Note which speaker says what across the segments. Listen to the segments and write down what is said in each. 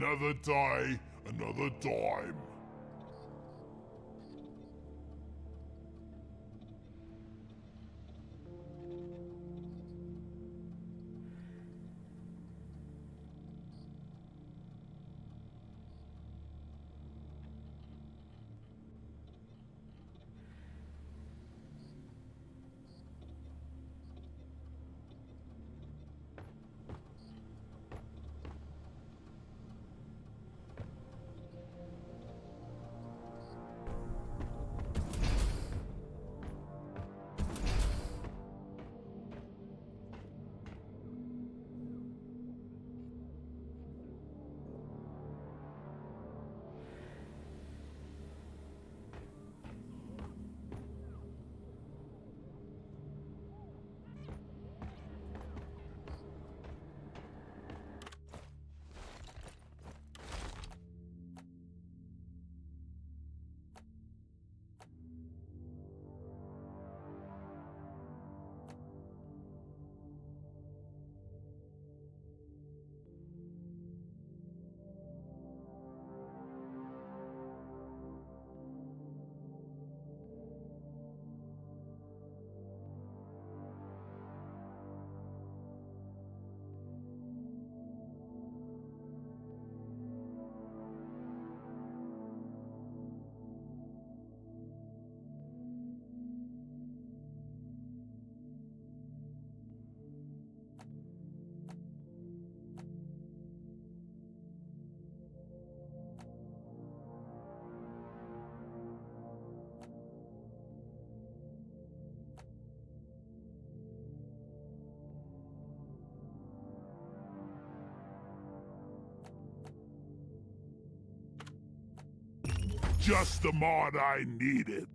Speaker 1: Another day, another dime. Just the mod I needed.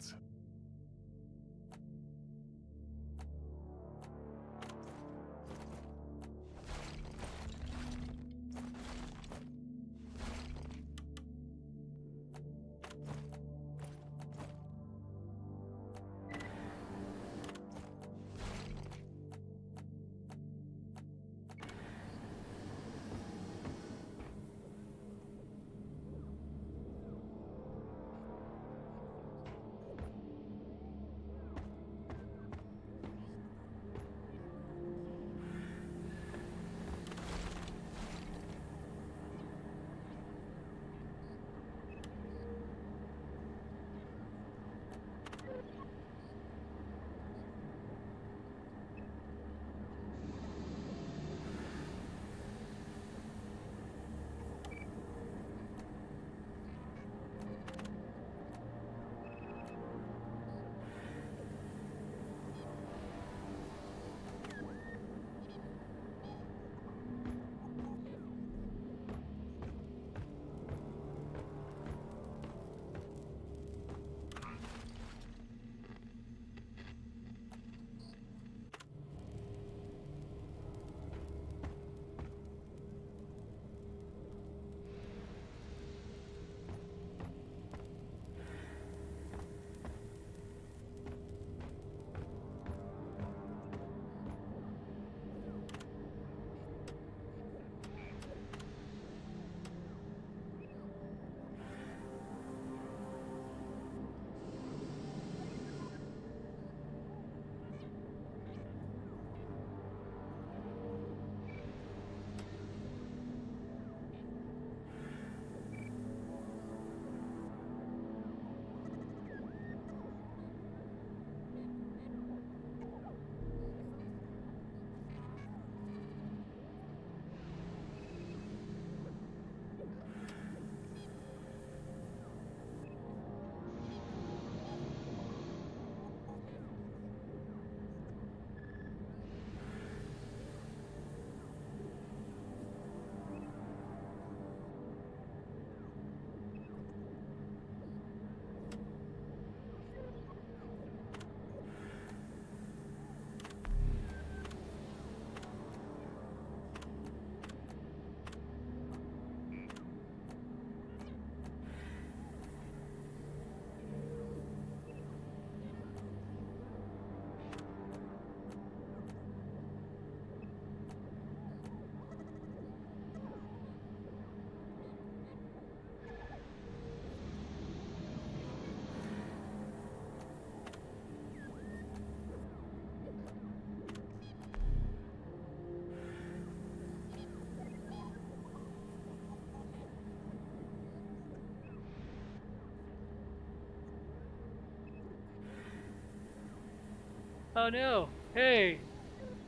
Speaker 2: Oh no. Hey,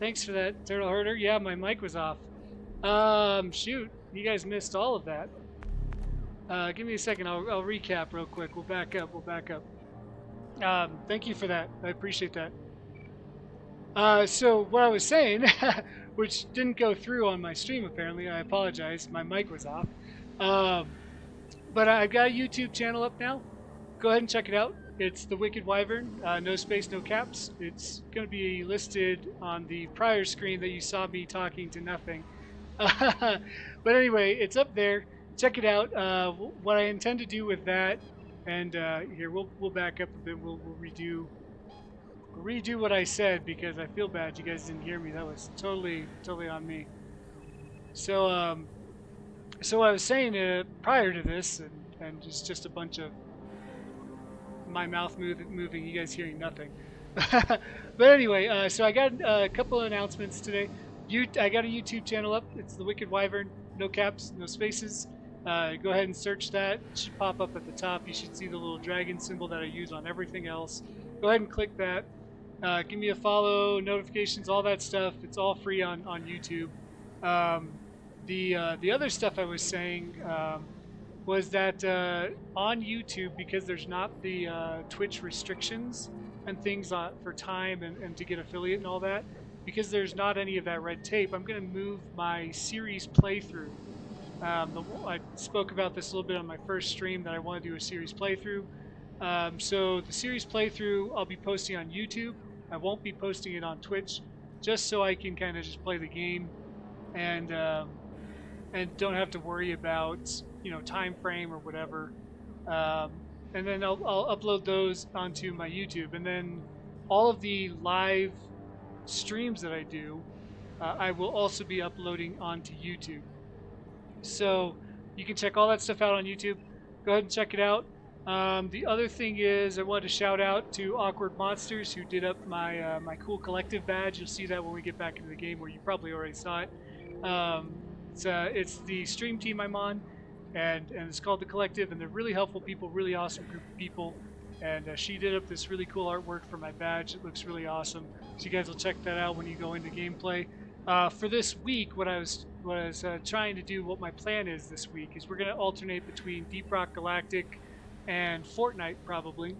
Speaker 2: thanks for that, Turtle Herder. Yeah, my mic was off. Shoot, you guys missed all of that. Give me a second. I'll recap real quick. We'll back up. We'll back up. Thank you for that. I appreciate that. So what I was saying, which didn't go through on my stream apparently. I apologize. My mic was off. Um, but I've got a YouTube channel up now. Go ahead and check it out. It's The Wicked Wyvern, no space, no caps. It's going to be listed on the prior screen that you saw me talking to nothing. But anyway, it's up there. Check it out. What I intend to do with that, and here we'll back up a bit. We'll redo what I said because I feel bad you guys didn't hear me. That was totally on me. So so I was saying prior to this, and just a bunch of my mouth moving, you guys hearing nothing. But anyway, so I got a couple of announcements today. I got a YouTube channel up. It's The Wicked Wyvern. No caps, no spaces. Go ahead and search that. It should pop up at the top. You should see the little dragon symbol that I use on everything else. Go ahead and click that. Give me a follow, notifications, all that stuff. It's all free on YouTube. The other stuff I was saying was that on YouTube, because there's not the Twitch restrictions and things for time and to get affiliate and all that, because there's not any of that red tape, I'm going to move my series playthrough. I spoke about this a little bit on my first stream that I want to do a series playthrough. So the series playthrough I'll be posting on YouTube. I won't be posting it on Twitch, just so I can kind of just play the game and don't have to worry about time frame or whatever. And then I'll upload those onto my YouTube, and then all of the live streams that I do, I will also be uploading onto YouTube. So you can check all that stuff out on YouTube. Go ahead and check it out. The other thing is I wanted to shout out to Awkward Monsters who did up my my cool collective badge. You'll see that when we get back into the game, where you probably already saw it. It's the stream team I'm on, and it's called The Collective, and they're really helpful people, really awesome group of people. And she did up this really cool artwork for my badge. It looks really awesome. So you guys will check that out when you go into gameplay. For this week, what I was trying to do, what my plan is this week, is we're going to alternate between Deep Rock Galactic and Fortnite probably.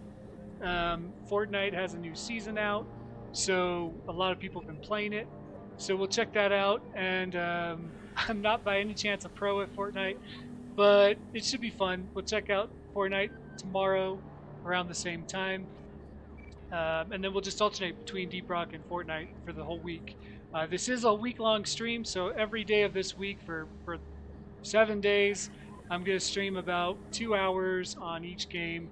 Speaker 2: Fortnite has a new season out, so a lot of people have been playing it. So we'll check that out, and I'm not by any chance a pro at Fortnite, but it should be fun. We'll check out Fortnite tomorrow around the same time, and then we'll just alternate between Deep Rock and Fortnite for the whole week. This is a week-long stream, so every day of this week for 7 days, I'm going to stream about 2 hours on each game.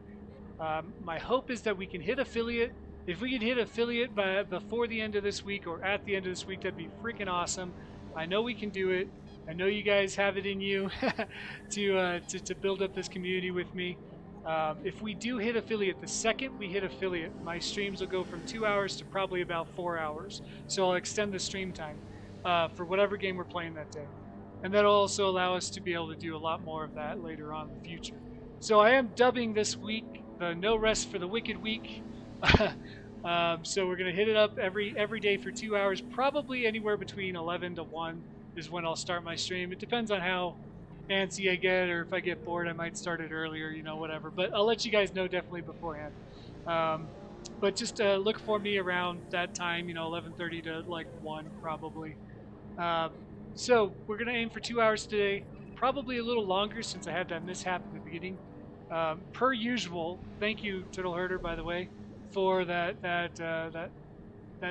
Speaker 2: My hope is that we can hit affiliate. If we can hit affiliate before the end of this week or at the end of this week, that'd be freaking awesome. I know we can do it. I know you guys have it in you to build up this community with me. If we do hit affiliate, the second we hit affiliate, my streams will go from 2 hours to probably about 4 hours. So I'll extend the stream time for whatever game we're playing that day. And that'll also allow us to be able to do a lot more of that later on in the future. So I am dubbing this week the No Rest for the Wicked Week. So we're going to hit it up every day for 2 hours, probably anywhere between 11 to 1 is when I'll start my stream. It depends on how antsy I get, or if I get bored I might start it earlier, whatever. But I'll let you guys know definitely beforehand. But just look for me around that time, 11:30 to like 1 probably. So we're going to aim for 2 hours today, probably a little longer since I had that mishap in the beginning. Per usual, thank you, Turtle Herder, by the way, for that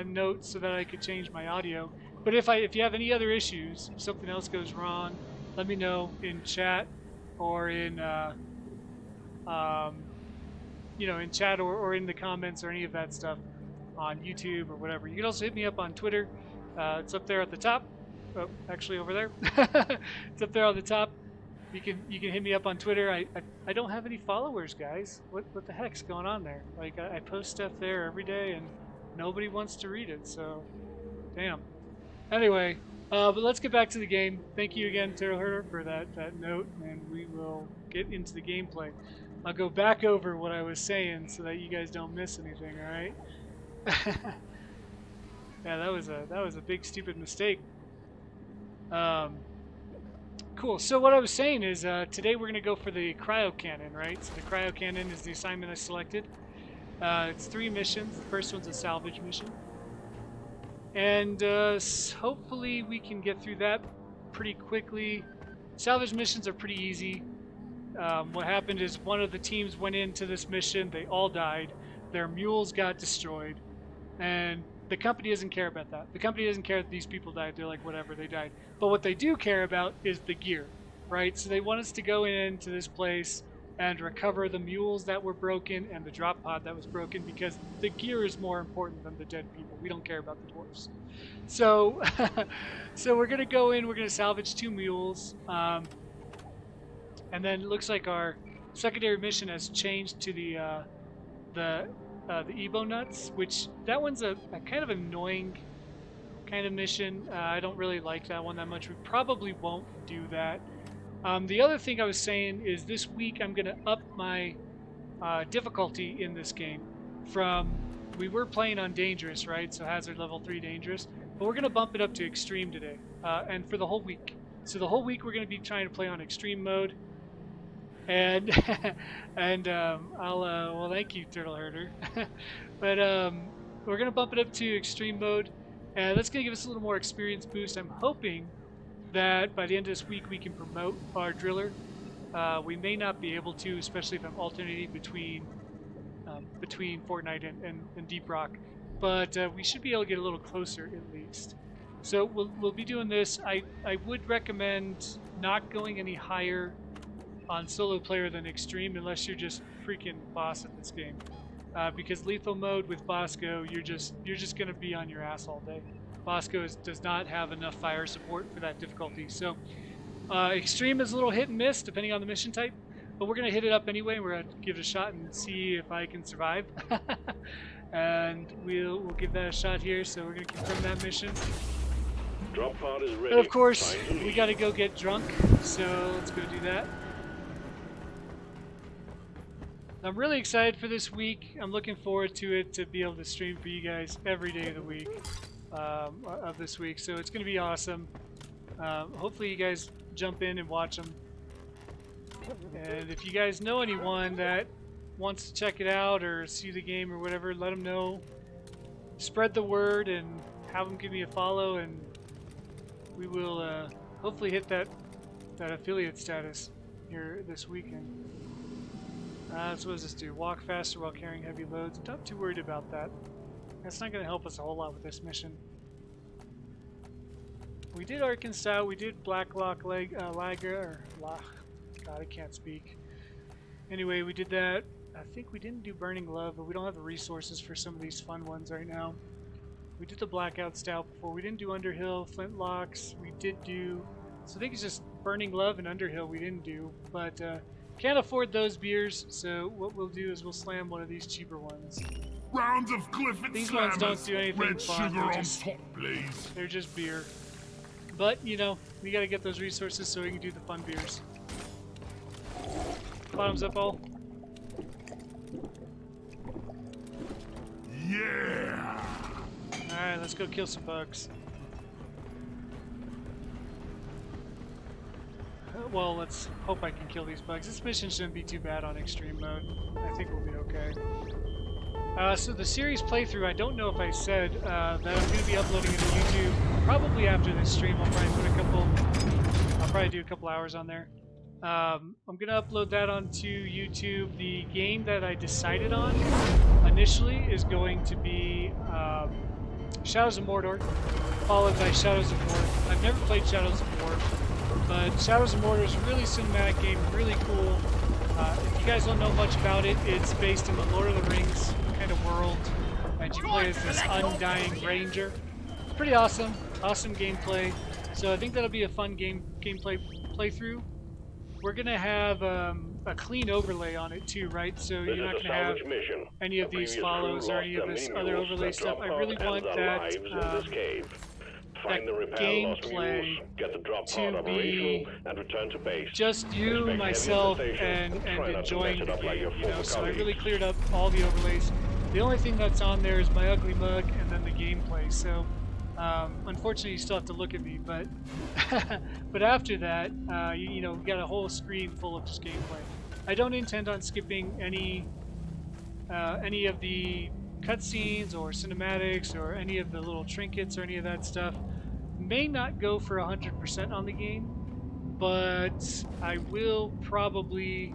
Speaker 2: note so that I could change my audio. But if you have any other issues, if something else goes wrong, let me know in chat or in in chat or in the comments or any of that stuff on YouTube or whatever. You can also hit me up on Twitter. It's up there at the top. Oh, actually over there. It's up there on the top. You can hit me up on Twitter. I don't have any followers, guys. What the heck's going on there? Like I post stuff there every day and nobody wants to read it. So, damn. Anyway, but let's get back to the game. Thank you again, Turtle Herder, for that note, and we will get into the gameplay. I'll go back over what I was saying so that you guys don't miss anything. All right. Yeah, that was a big stupid mistake. Cool. So what I was saying is today we're gonna go for the cryo cannon, right? So the cryo cannon is the assignment I selected. It's 3 missions. The first one's a salvage mission, and hopefully we can get through that pretty quickly. Salvage missions are pretty easy. What happened is one of the teams went into this mission. They all died. Their mules got destroyed, and the company doesn't care about that. The company doesn't care that these people died. They're like, whatever, they died. But what they do care about is the gear, right? So they want us to go into this place and recover the mules that were broken and the drop pod that was broken, because the gear is more important than the dead people. We don't care about the dwarves. So, so we're gonna go in. We're gonna salvage 2 mules, and then it looks like our secondary mission has changed to the Evo nuts, which that one's a kind of annoying kind of mission. I don't really like that one that much. We probably won't do that. The other thing I was saying is this week I'm going to up my difficulty in this game from, we were playing on dangerous, right? So hazard level 3 dangerous, but we're going to bump it up to extreme today, and for the whole week. So the whole week we're going to be trying to play on extreme mode. And well, thank you, Turtle Herder. But we're gonna bump it up to extreme mode, and that's gonna give us a little more experience boost. I'm hoping that by the end of this week we can promote our driller. We may not be able to, especially if I'm alternating between Fortnite and Deep Rock, but we should be able to get a little closer at least. So we'll be doing this. I would recommend not going any higher on solo player than extreme unless you're just freaking boss at this game, because lethal mode with Bosco, you're just gonna be on your ass all day. Bosco does not have enough fire support for that difficulty. So extreme is a little hit and miss depending on the mission type, but we're gonna hit it up anyway. We're gonna give it a shot and see if I can survive. And we'll give that a shot here. So we're gonna confirm that mission.
Speaker 3: Drop pod is ready.
Speaker 2: But of course we gotta go get drunk, so let's go do that. I'm really excited for this week. I'm looking forward to it, to be able to stream for you guys every day of the week, of this week. So it's going to be awesome. Hopefully you guys jump in and watch them. And if you guys know anyone that wants to check it out or see the game or whatever, let them know. Spread the word and have them give me a follow, and we will hopefully hit that affiliate status here this weekend. So what does this do? Walk faster while carrying heavy loads. Not too worried about that. That's not going to help us a whole lot with this mission. We did Arkansas. We did Blacklock Lager. God, I can't speak. Anyway, we did that. I think we didn't do Burning Love, but we don't have the resources for some of these fun ones right now. We did the Blackout Stout before. We didn't do Underhill. Flintlocks we did do. So I think it's just Burning Love and Underhill we didn't do. But can't afford those beers, so what we'll do is we'll slam one of these cheaper ones.
Speaker 1: Rounds of Clifford
Speaker 2: These
Speaker 1: Slammers.
Speaker 2: ones don't do anything
Speaker 1: Red
Speaker 2: fun.
Speaker 1: sugar on top, please.
Speaker 2: They're just beer. But, you know, we gotta get those resources so we can do the fun beers. Bottoms up, all.
Speaker 1: Yeah.
Speaker 2: Alright, let's go kill some bugs. Well, let's hope I can kill these bugs. This mission shouldn't be too bad on extreme mode. I think we'll be okay. So the series playthrough, I don't know if I said that I'm going to be uploading it to YouTube probably after this stream. I'll probably do a couple hours on there. I'm going to upload that onto YouTube. The game that I decided on initially is going to be Shadows of Mordor, followed by Shadows of War. I've never played Shadows of War, but Shadows of Mordor is a really cinematic game, really cool. If you guys don't know much about it, it's based in the Lord of the Rings kind of world, and you play as this undying ranger. It's pretty awesome, awesome gameplay. So I think that'll be a fun gameplay playthrough. We're gonna have a clean overlay on it too, right? So you're not gonna have any of these follows or any of this other overlay stuff. I really want that gameplay to be just you, myself, and enjoying the game, you know? So I really cleared up all the overlays. The only thing that's on there is my ugly mug and then the gameplay. So unfortunately, you still have to look at me. But but after that, you know, we've got a whole screen full of just gameplay. I don't intend on skipping any of the cutscenes or cinematics or any of the little trinkets or any of that stuff. May not go for 100% on the game, but I will probably.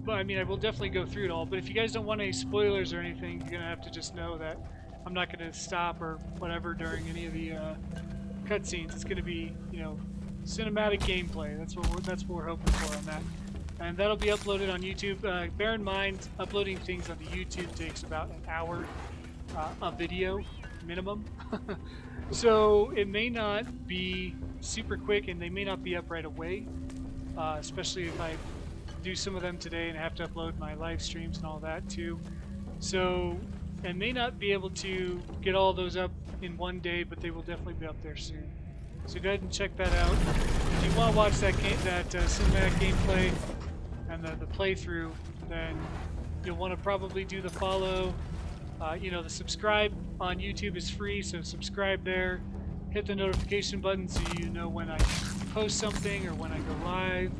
Speaker 2: But I mean, I will definitely go through it all. But if you guys don't want any spoilers or anything, you're gonna have to just know that I'm not gonna stop or whatever during any of the cutscenes. It's gonna be, you know, cinematic gameplay. That's what we're hoping for on that. And that'll be uploaded on YouTube. Bear in mind, uploading things onto YouTube takes about an hour a video minimum. So it may not be super quick, and they may not be up right away, especially if I do some of them today and have to upload my live streams and all that too. So I may not be able to get all those up in one day, but they will definitely be up there soon. So go ahead and check that out. If you want to watch that cinematic gameplay and the playthrough, then you'll want to probably do the follow. You know, the subscribe on YouTube is free, so subscribe there. Hit the notification button so you know when I post something or when I go live.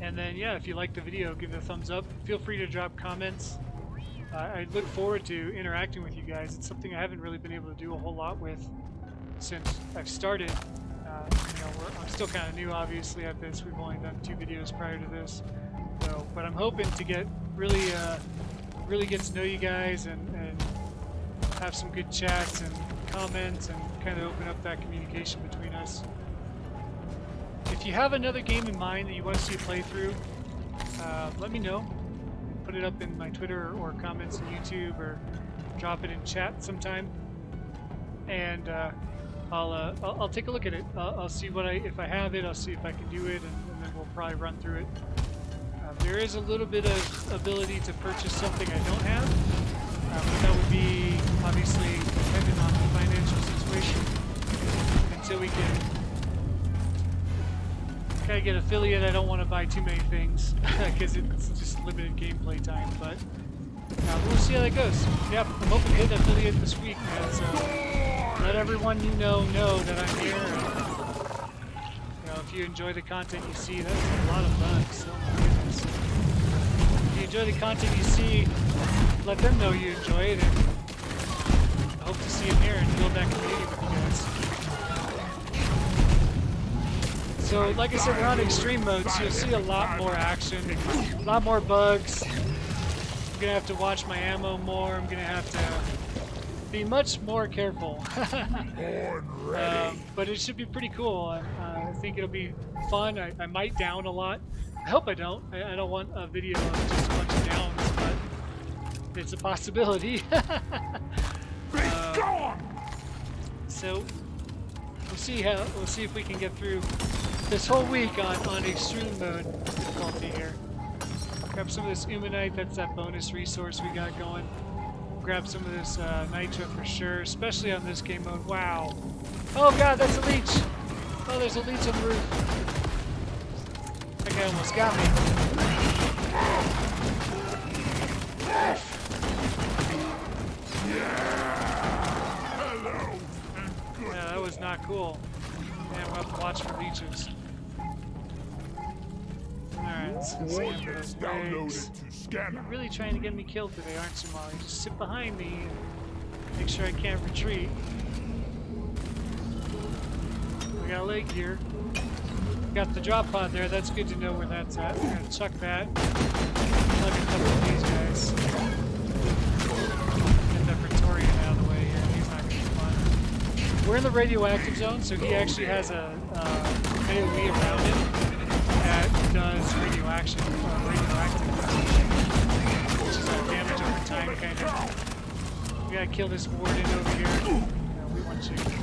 Speaker 2: And then, yeah, if you like the video, give it a thumbs up. Feel free to drop comments. I look forward to interacting with you guys. It's something I haven't really been able to do a whole lot with since I've started. You know, I'm still kind of new, obviously, at this. We've only done 2 videos prior to this. So, but I'm hoping to get really get to know you guys and have some good chats and comments and kind of open up that communication between us. If you have another game in mind that you want to see a playthrough, let me know. Put it up in my Twitter or comments on YouTube, or drop it in chat sometime, and I'll take a look at it. I'll see if I have it. I'll see if I can do it, and then we'll probably run through it. There is a little bit of ability to purchase something I don't have, but that would be obviously dependent on the financial situation until we can kind of get affiliate. I don't want to buy too many things because it's just limited gameplay time, but we'll see how that goes. Yep, I'm hoping to hit affiliate this week, man, so let everyone you know that I'm here. And, you know, if you enjoy the content you see, that's a lot of bugs. Oh my goodness. If you enjoy the content you see, let them know you enjoy it, and I hope to see them here and build that community with you guys. So, like I said, we're on extreme mode, so you'll see a lot more action, a lot more bugs. I'm gonna have to watch my ammo more. I'm gonna have to be much more careful. But it should be pretty cool. I think it'll be fun. I might down a lot. I hope I don't. I don't want a video of just a bunch of downs, but it's a possibility. So we'll see if we can get through this whole week on extreme mode difficulty here. Grab some of this Umanite. That's that bonus resource we got going. Grab some of this Nitro for sure, especially on this game mode. Wow. Oh god, that's a leech. Oh, there's a leech on the roof. That guy almost got me. Yeah, that was not cool. Man, we'll have to watch for leeches. Alright, so see him for those legs. You're really trying to get me killed today, aren't you, Molly? Just sit behind me and make sure I can't retreat. We got a leg here. Got the drop pod there. That's good to know where that's at. We're gonna chuck that. Plug a couple of these guys. Get that Praetorian out of the way here. He's not gonna be fun. We're in the radioactive zone, so he actually has a AoE around him that does radioactive, which is damage over time, kind of. We gotta kill this warden over here. No, we want you to come here.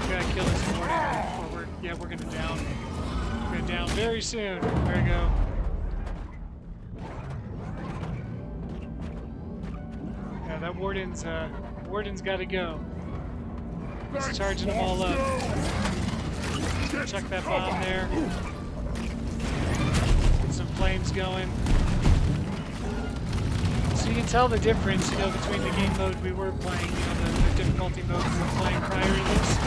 Speaker 2: We gotta kill this warden, or we're gonna down. We're gonna down very soon. There we go. Yeah, that warden's gotta go. He's charging them all up. Chuck that bomb there. going. So you can tell the difference, you know, between the game mode we were playing, you know, the difficulty mode we were playing prior to this,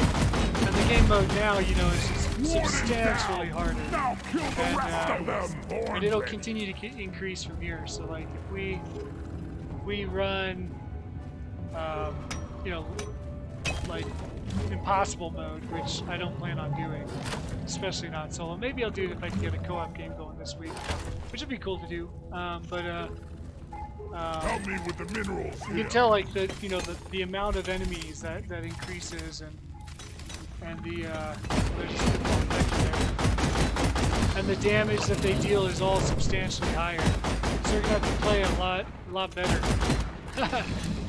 Speaker 2: and the game mode now, you know, is just substantially harder.
Speaker 1: Now kill the rest of them,
Speaker 2: And it'll continue to increase from here. So like if we run, you know, like impossible mode, which I don't plan on doing, especially not solo. Maybe I'll do it if I can get a co-op game going this week, which would be cool to do.
Speaker 1: Help me with the minerals.
Speaker 2: You can tell like the, you know, the amount of enemies that increases, and the there's just a little effect there. And the damage that they deal is all substantially higher. So we're gonna have to play a lot better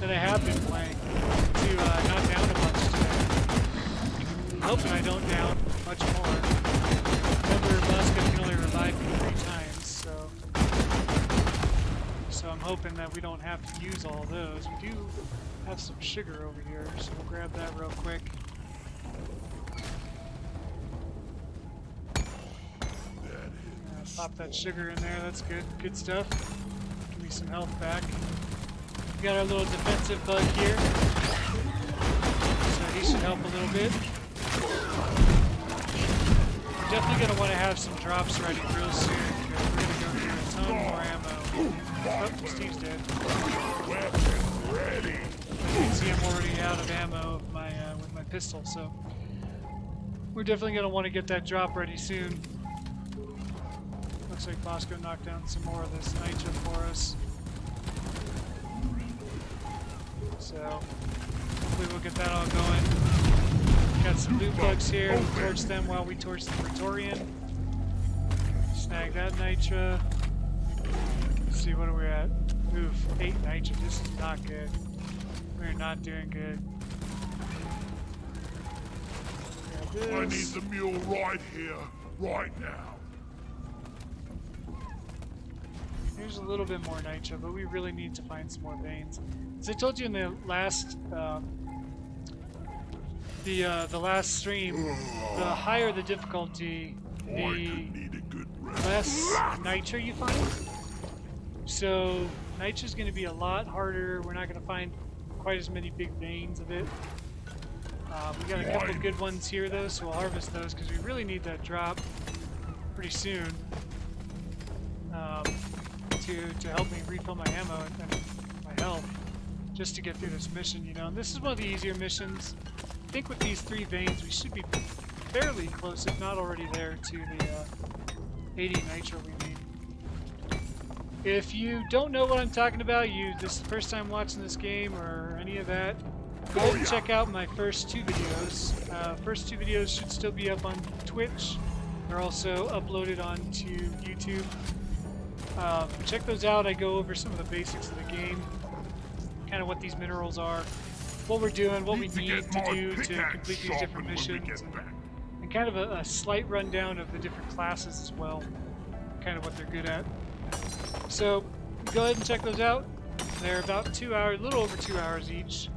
Speaker 2: than I have been playing to not down a bunch today. I'm hoping I don't down much more. Remember, Muska can only revive me 3 times, so I'm hoping that we don't have to use all those. We do have some sugar over here, so we'll grab that real quick. Pop that sugar in there, that's good. Good stuff. Give me some health back. We got our little defensive bug here. So he should help a little bit. We're definitely going to want to have some drops ready real soon, because we're going to go through a ton more ammo. Oh, Steve's dead.
Speaker 1: Weapon ready.
Speaker 2: As you can see, I'm already out of ammo with my pistol, so we're definitely going to want to get that drop ready soon. Looks like Bosco knocked down some more of this nitro for us. So hopefully we'll get that all going. Got some loot bugs here. We'll torch them while we torch the Praetorian. Snag that nitra. Let's see, what are we at? Oof, 8 nitra. This is not good. We're not doing good.
Speaker 1: I need the mule right here, right now.
Speaker 2: Here's a little bit more nitra, but we really need to find some more veins. As I told you in the last the last stream, the higher the difficulty, the less nitra you find. So nitra is going to be a lot harder. We're not going to find quite as many big veins of it. We got a couple good ones here though, so we'll harvest those because we really need that drop pretty soon. To help me refill my ammo and my health, just to get through this mission, you know. And this is one of the easier missions. I think with these 3 veins, we should be fairly close, if not already there, to the 80 nitro we need. If you don't know what I'm talking about, this is the first time watching this game or any of that, go ahead and check out my first 2 videos. First 2 videos should still be up on Twitch. They're also uploaded onto YouTube. Check those out. I go over some of the basics of the game, kind of what these minerals are, what we're doing, what we need to do to complete these different missions, and kind of a slight rundown of the different classes as well, kind of what they're good at. So go ahead and check those out. They're about 2 hours, a little over 2 hours each,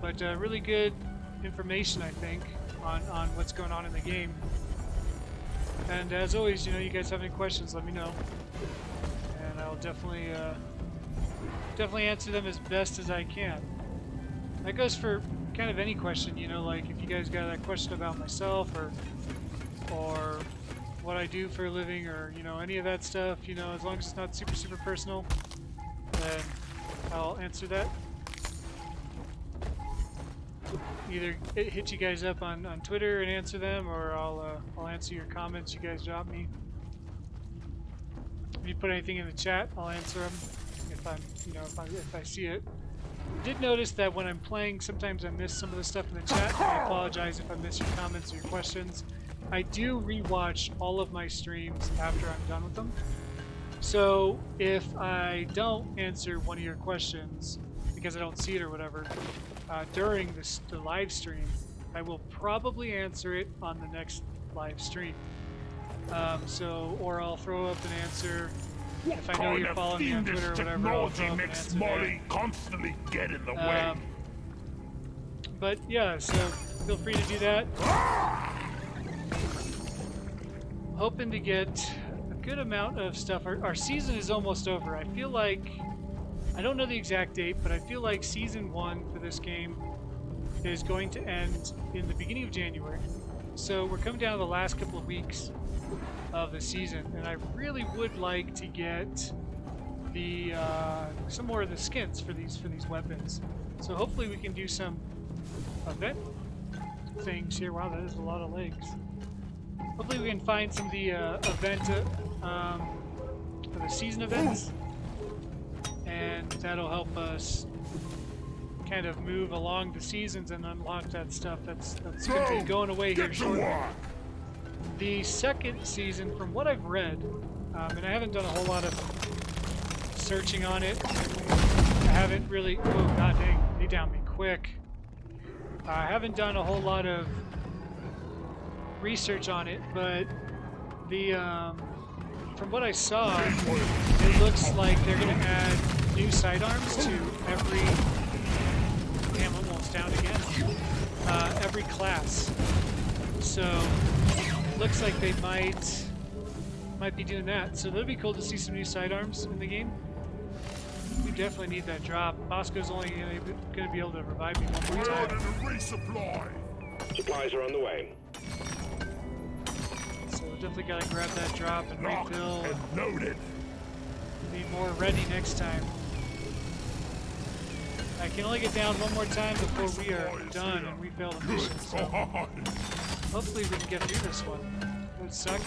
Speaker 2: but really good information, I think, on what's going on in the game. And as always, you know, you guys have any questions, let me know. And I'll definitely answer them as best as I can. That goes for kind of any question, you know, like if you guys got a question about myself or what I do for a living or, you know, any of that stuff, you know, as long as it's not super personal, then I'll answer that. Either hit you guys up on Twitter and answer them, or I'll answer your comments you guys drop me. If you put anything in the chat, I'll answer them if I'm, you know, if I see it. I did notice that when I'm playing, sometimes I miss some of the stuff in the chat. And I apologize if I miss your comments or your questions. I do rewatch all of my streams after I'm done with them. So if I don't answer one of your questions because I don't see it or whatever, during the live stream, I will probably answer it on the next live stream. Or I'll throw up an answer. If I know you're following me on Twitter or whatever, I'll throw up an answer there.
Speaker 1: Constantly get in the way.
Speaker 2: But yeah, so feel free to do that. Hoping to get good amount of stuff. Our season is almost over. I feel like, I don't know the exact date, but I feel like season 1 for this game is going to end in the beginning of January. So we're coming down to the last couple of weeks of the season, and I really would like to get the some more of the skins for these weapons. So hopefully we can do some event things here. Wow, that is a lot of legs. Hopefully we can find some of the event for the season events, and that'll help us kind of move along the seasons and unlock that stuff that's going to be going away here shortly. The second season, from what I've read, and I haven't done a whole lot of searching on it. I haven't really. Oh god dang! They downed me quick. I haven't done a whole lot of research on it, but the from what I saw, it looks like they're going to add new sidearms to every. Damn, I'm almost down again. Every class. So looks like they might be doing that. So that'd be cool to see some new sidearms in the game. We definitely need that drop. Bosco's only going to be able to revive me one more time.
Speaker 3: Supplies are on the way.
Speaker 2: So definitely got to grab that drop and refill.
Speaker 1: And loaded.
Speaker 2: Be more ready next time. I can only get down one more time before we are done and we fail the mission. So hopefully we can get through this one. It would suck.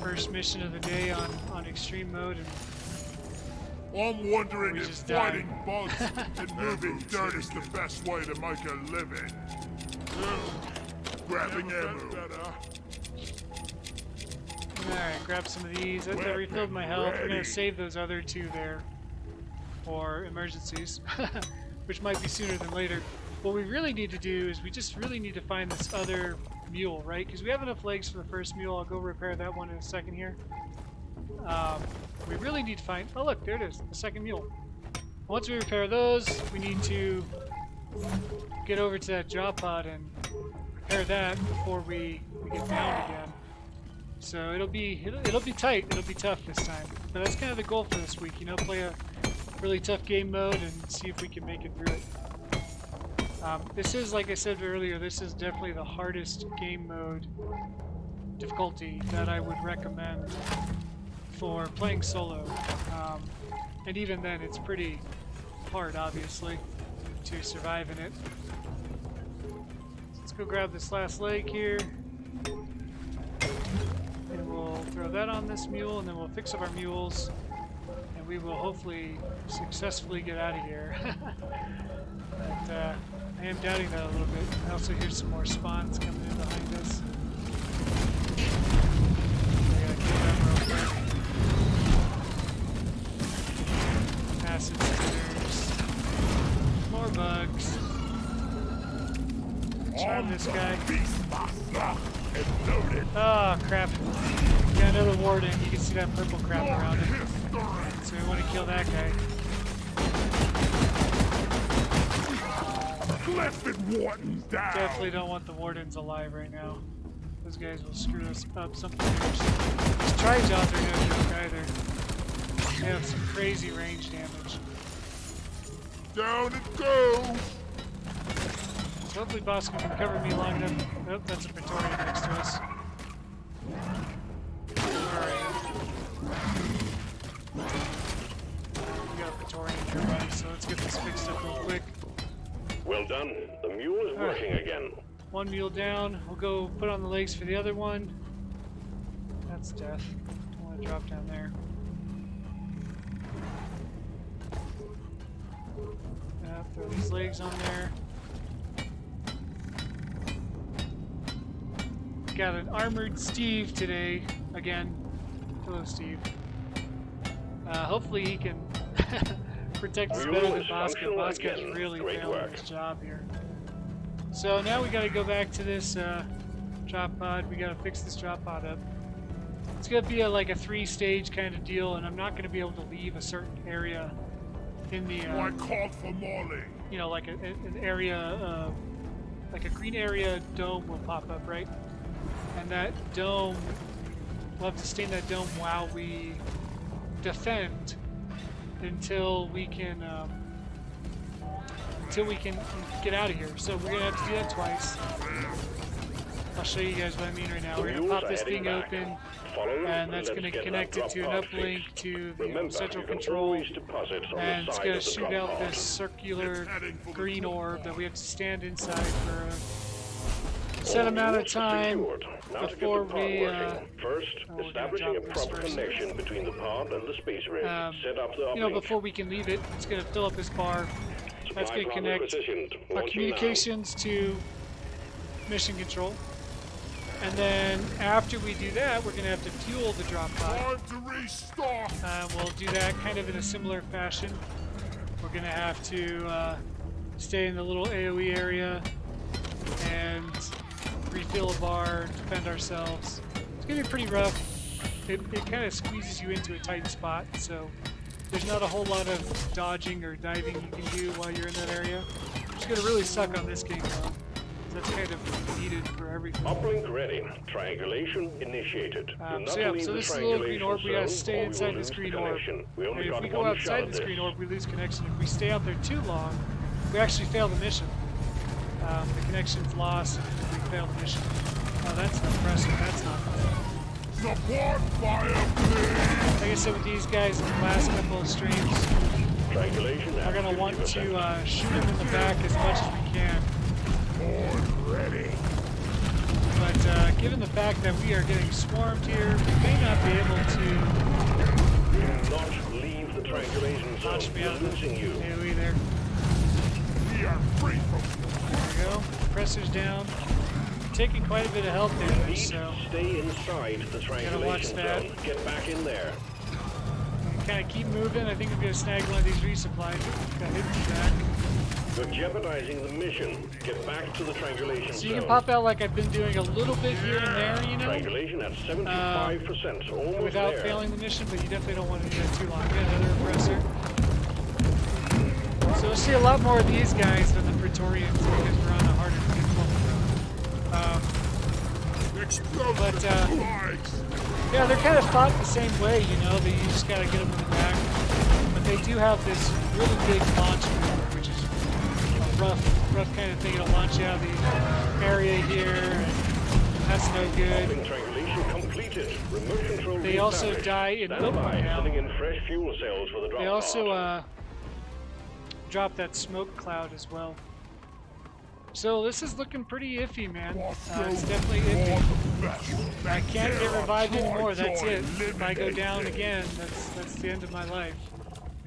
Speaker 2: First mission of the day on extreme mode, and
Speaker 1: I'm wondering
Speaker 2: we
Speaker 1: if
Speaker 2: just
Speaker 1: fighting bugs and moving dirt is the best way to make a living. Grabbing ammo.
Speaker 2: Alright, grab some of these. I refilled my health. We're going to save those other two there for emergencies, which might be sooner than later. What we really need to do is we just really need to find this other mule, right? Because we have enough legs for the first mule. I'll go repair that one in a second here. We really need to find... Oh, look, there it is, the second mule. Once we repair those, we need to get over to that drop pod and repair that before we get down again. So it'll be tight. It'll be tough this time. But that's kind of the goal for this week. You know, play a really tough game mode and see if we can make it through it. This is, like I said earlier, this is definitely the hardest game mode difficulty that I would recommend for playing solo. And even then, it's pretty hard, obviously, to survive in it. Let's go grab this last leg here. And we'll throw that on this mule, and then we'll fix up our mules. And we will hopefully successfully get out of here. But I am doubting that a little bit. I also hear some more spawns coming in behind us. I gotta kill them real quick. Acid spitters. More bugs. Charm this guy. Oh crap. Got another warden. You can see that purple crap around it. So we want to kill that guy. Definitely don't want the wardens alive right now. Those guys will screw us up something fierce. These tri-jobs are no joke either. They have some crazy range damage.
Speaker 1: Down it goes!
Speaker 2: So hopefully Bosco can cover me long enough. Oh, that's a Praetorian next to us. Where are you? We got a Praetorian here, buddy, so let's get this fixed up real quick.
Speaker 3: Well done. The mule is working again.
Speaker 2: One mule down. We'll go put on the legs for the other one. That's death. I want to drop down there. Throw these legs on there. Got an armored Steve today. Again. Hello, Steve. Hopefully he can protect us better than Bosco. Bosco's really failing his job here. So now we gotta go back to this drop pod. We gotta fix this drop pod up. It's gonna be like a 3-stage kind of deal, and I'm not gonna be able to leave a certain area in the
Speaker 1: I called for Molly.
Speaker 2: you know, like an area, like a green area dome will pop up, right? And that dome we'll have to stay in that dome while we defend until we can get out of here. So we're gonna have to do that twice. I'll show you guys what I mean right now. We're gonna pop this thing open, and that's gonna connect it to an uplink to the central control, and it's gonna shoot out this circular green orb that we have to stand inside for a set amount of time before we
Speaker 3: first establishing a proper connection between the pod and the space rig. Set up the
Speaker 2: you know, before we can leave it. It's gonna fill up this bar. That's gonna connect our communications to mission control. And then after we do that, we're going to have to fuel the drop pod.
Speaker 1: Time to restock.
Speaker 2: We'll do that kind of in a similar fashion. We're going to have to stay in the little AoE area and refill a bar, defend ourselves. It's going to be pretty rough. It kind of squeezes you into a tight spot, so there's not a whole lot of dodging or diving you can do while you're in that area. It's going to really suck on this game, though. That's kind of needed for everything.
Speaker 3: Uplink ready. Triangulation initiated.
Speaker 2: So this is a little green orb. We gotta stay inside this green orb. If we go outside this green orb, we lose connection. If we stay out there too long, we actually fail the mission. The connection's lost. We fail the mission. Oh, that's not impressive. That's not.
Speaker 1: Support fire, please.
Speaker 2: Like I said with these guys in the last couple of streams, we're gonna want to shoot them in the back as much as we can.
Speaker 1: Ready.
Speaker 2: But given the fact that we are getting swarmed here, we may not be able to
Speaker 3: not leave the triangulation zone.
Speaker 2: launch me out of the AoE there.
Speaker 1: We are free from.
Speaker 2: There we go. Pressure's down. Taking quite a bit of health damage, so
Speaker 3: stay inside the triangulation zone. Get back in there.
Speaker 2: Kind of keep moving. I think I'm gonna snag one of these resupplies. Got hit in the back.
Speaker 3: You're jeopardizing the mission. Get back to the triangulation
Speaker 2: So you can pop out like I've been doing a little bit here and there, you know?
Speaker 3: Triangulation at 75%, almost
Speaker 2: without
Speaker 3: there.
Speaker 2: failing the mission, but you definitely don't want to do that too long. Get another oppressor. So we'll see a lot more of these guys than the Praetorians because we're on a harder difficulty. But yeah, they're kind of fought the same way, you know? You just gotta get them in the back. But they do have this really big launch maneuver, which is rough kind of thing. It'll launch you out of the area here, and that's no good. They also die in They also drop that smoke cloud as well. So this is looking pretty iffy, man. It's definitely iffy. I can't get revived anymore. That's it. If I go down again, that's the end of my life.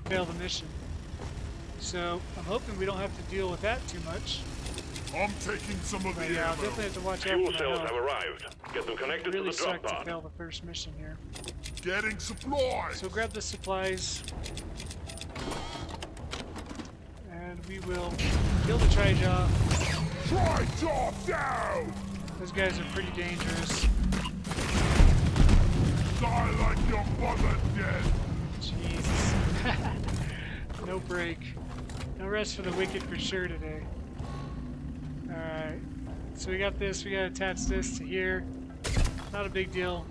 Speaker 2: I fail the mission. So I'm hoping we don't have to deal with that too much.
Speaker 1: I'm taking some of the
Speaker 2: yeah, I'll definitely have to watch out for
Speaker 3: Fuel cells have arrived. Get them connected
Speaker 2: really
Speaker 3: to the drop
Speaker 2: sucked to
Speaker 3: pod.
Speaker 2: fail the first mission here.
Speaker 1: Getting supplies.
Speaker 2: So grab the supplies. And we will kill the Tri-Jaw.
Speaker 1: Tri-Jaw down!
Speaker 2: Those guys are pretty dangerous.
Speaker 1: Die like your mother dead.
Speaker 2: Jesus. No break. No rest for the wicked for sure today. Alright. So we got this. We gotta attach this to here. Not a big deal.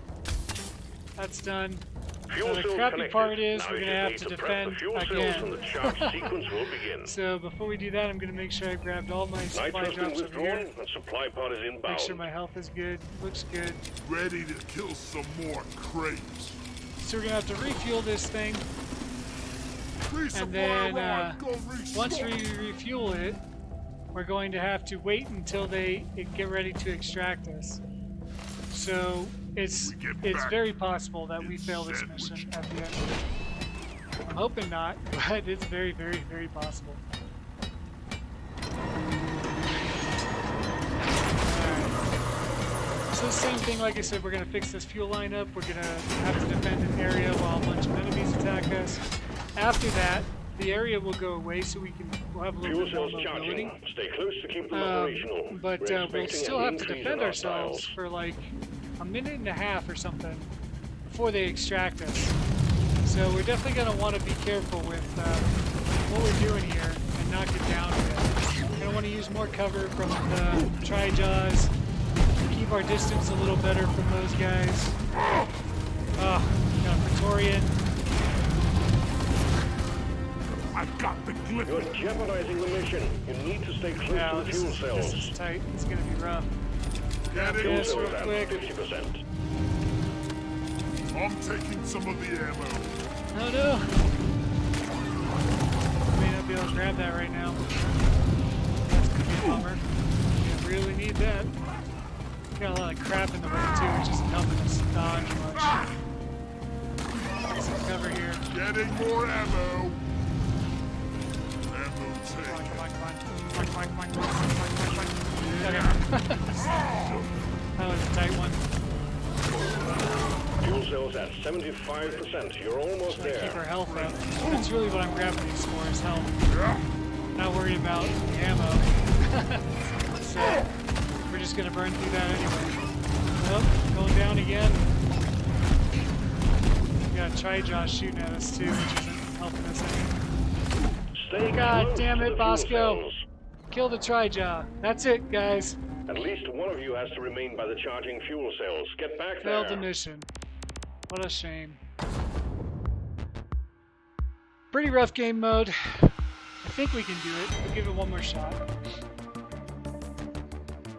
Speaker 2: That's done. So the crappy part is we're gonna have to defend again. So before we do that, I'm gonna make sure I grabbed all my supply drops over here.
Speaker 3: Supply pod is inbound.
Speaker 2: Make sure my health is good. Looks good.
Speaker 1: Ready to kill some more crates.
Speaker 2: So we're gonna have to refuel this thing. And then once we refuel it, we're going to have to wait until they get ready to extract us. So it's very possible that we fail this mission at the end of it. I'm hoping not, but it's very, very, very possible. Alright. So the same thing, like I said, we're going to fix this fuel line up. We're going to have to defend an area while a bunch of enemies attack us. After that, the area will go away, so we'll have a little bit more mobility.
Speaker 3: Stay close to keep them operational.
Speaker 2: But we'll still have to defend ourselves for like a minute and a half or something before they extract us. So we're definitely going to want to be careful with what we're doing here and not get down with it. We're going to want to use more cover from the Tri-Jaws, keep our distance a little better from those guys. you.
Speaker 1: I've got the glyph.
Speaker 3: You're jeopardizing the mission. You need to stay close to the fuel cells.
Speaker 2: This is tight. It's gonna be rough.
Speaker 1: Get
Speaker 3: Fuel
Speaker 1: it?
Speaker 2: Yes, real
Speaker 3: cells at
Speaker 2: quick.
Speaker 3: 50%.
Speaker 1: I'm taking some of the ammo.
Speaker 2: Oh no! I may not be able to grab that right now. That's gonna be a bummer. We really need that. Got a lot of crap in the way too, which isn't helping us dodge much. Get some cover here.
Speaker 1: Getting more ammo. Ammo
Speaker 2: Come on,
Speaker 1: take.
Speaker 2: come on, come on. Come on, come on, come on, come on, come on, come on. Okay. That was a tight one.
Speaker 3: Fuel cells at 75%. You're almost
Speaker 2: Trying to keep our
Speaker 3: there.
Speaker 2: health up. That's really what I'm grabbing these for, is health. Not worried about the ammo. So, we're just gonna burn through that anyway. Oh, going down again. We got Tri-Jaw shooting at us too, which isn't helping us any.
Speaker 3: Stay
Speaker 2: God
Speaker 3: close
Speaker 2: damn
Speaker 3: to
Speaker 2: it,
Speaker 3: the fuel
Speaker 2: Bosco.
Speaker 3: cells.
Speaker 2: Kill the Tri-Jaw. That's it, guys.
Speaker 3: At least one of you has to remain by the charging fuel cells. Get back
Speaker 2: Failed the
Speaker 3: there.
Speaker 2: mission. What a shame. Pretty rough game mode. I think we can do it. We'll give it one more shot.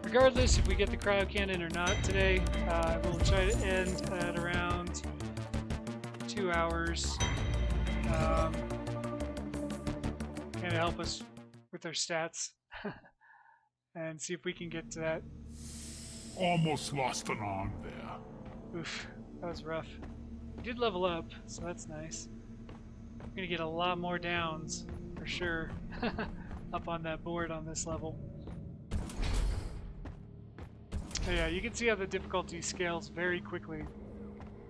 Speaker 2: Regardless if we get the cryo cannon or not today, we'll try to end at around 2 hours. Kind of help us with our stats and see if we can get to that.
Speaker 1: Almost lost an arm there.
Speaker 2: Oof, that was rough. We did level up, so that's nice. We're gonna get a lot more downs, for sure, up on that board on this level. So yeah, you can see how the difficulty scales very quickly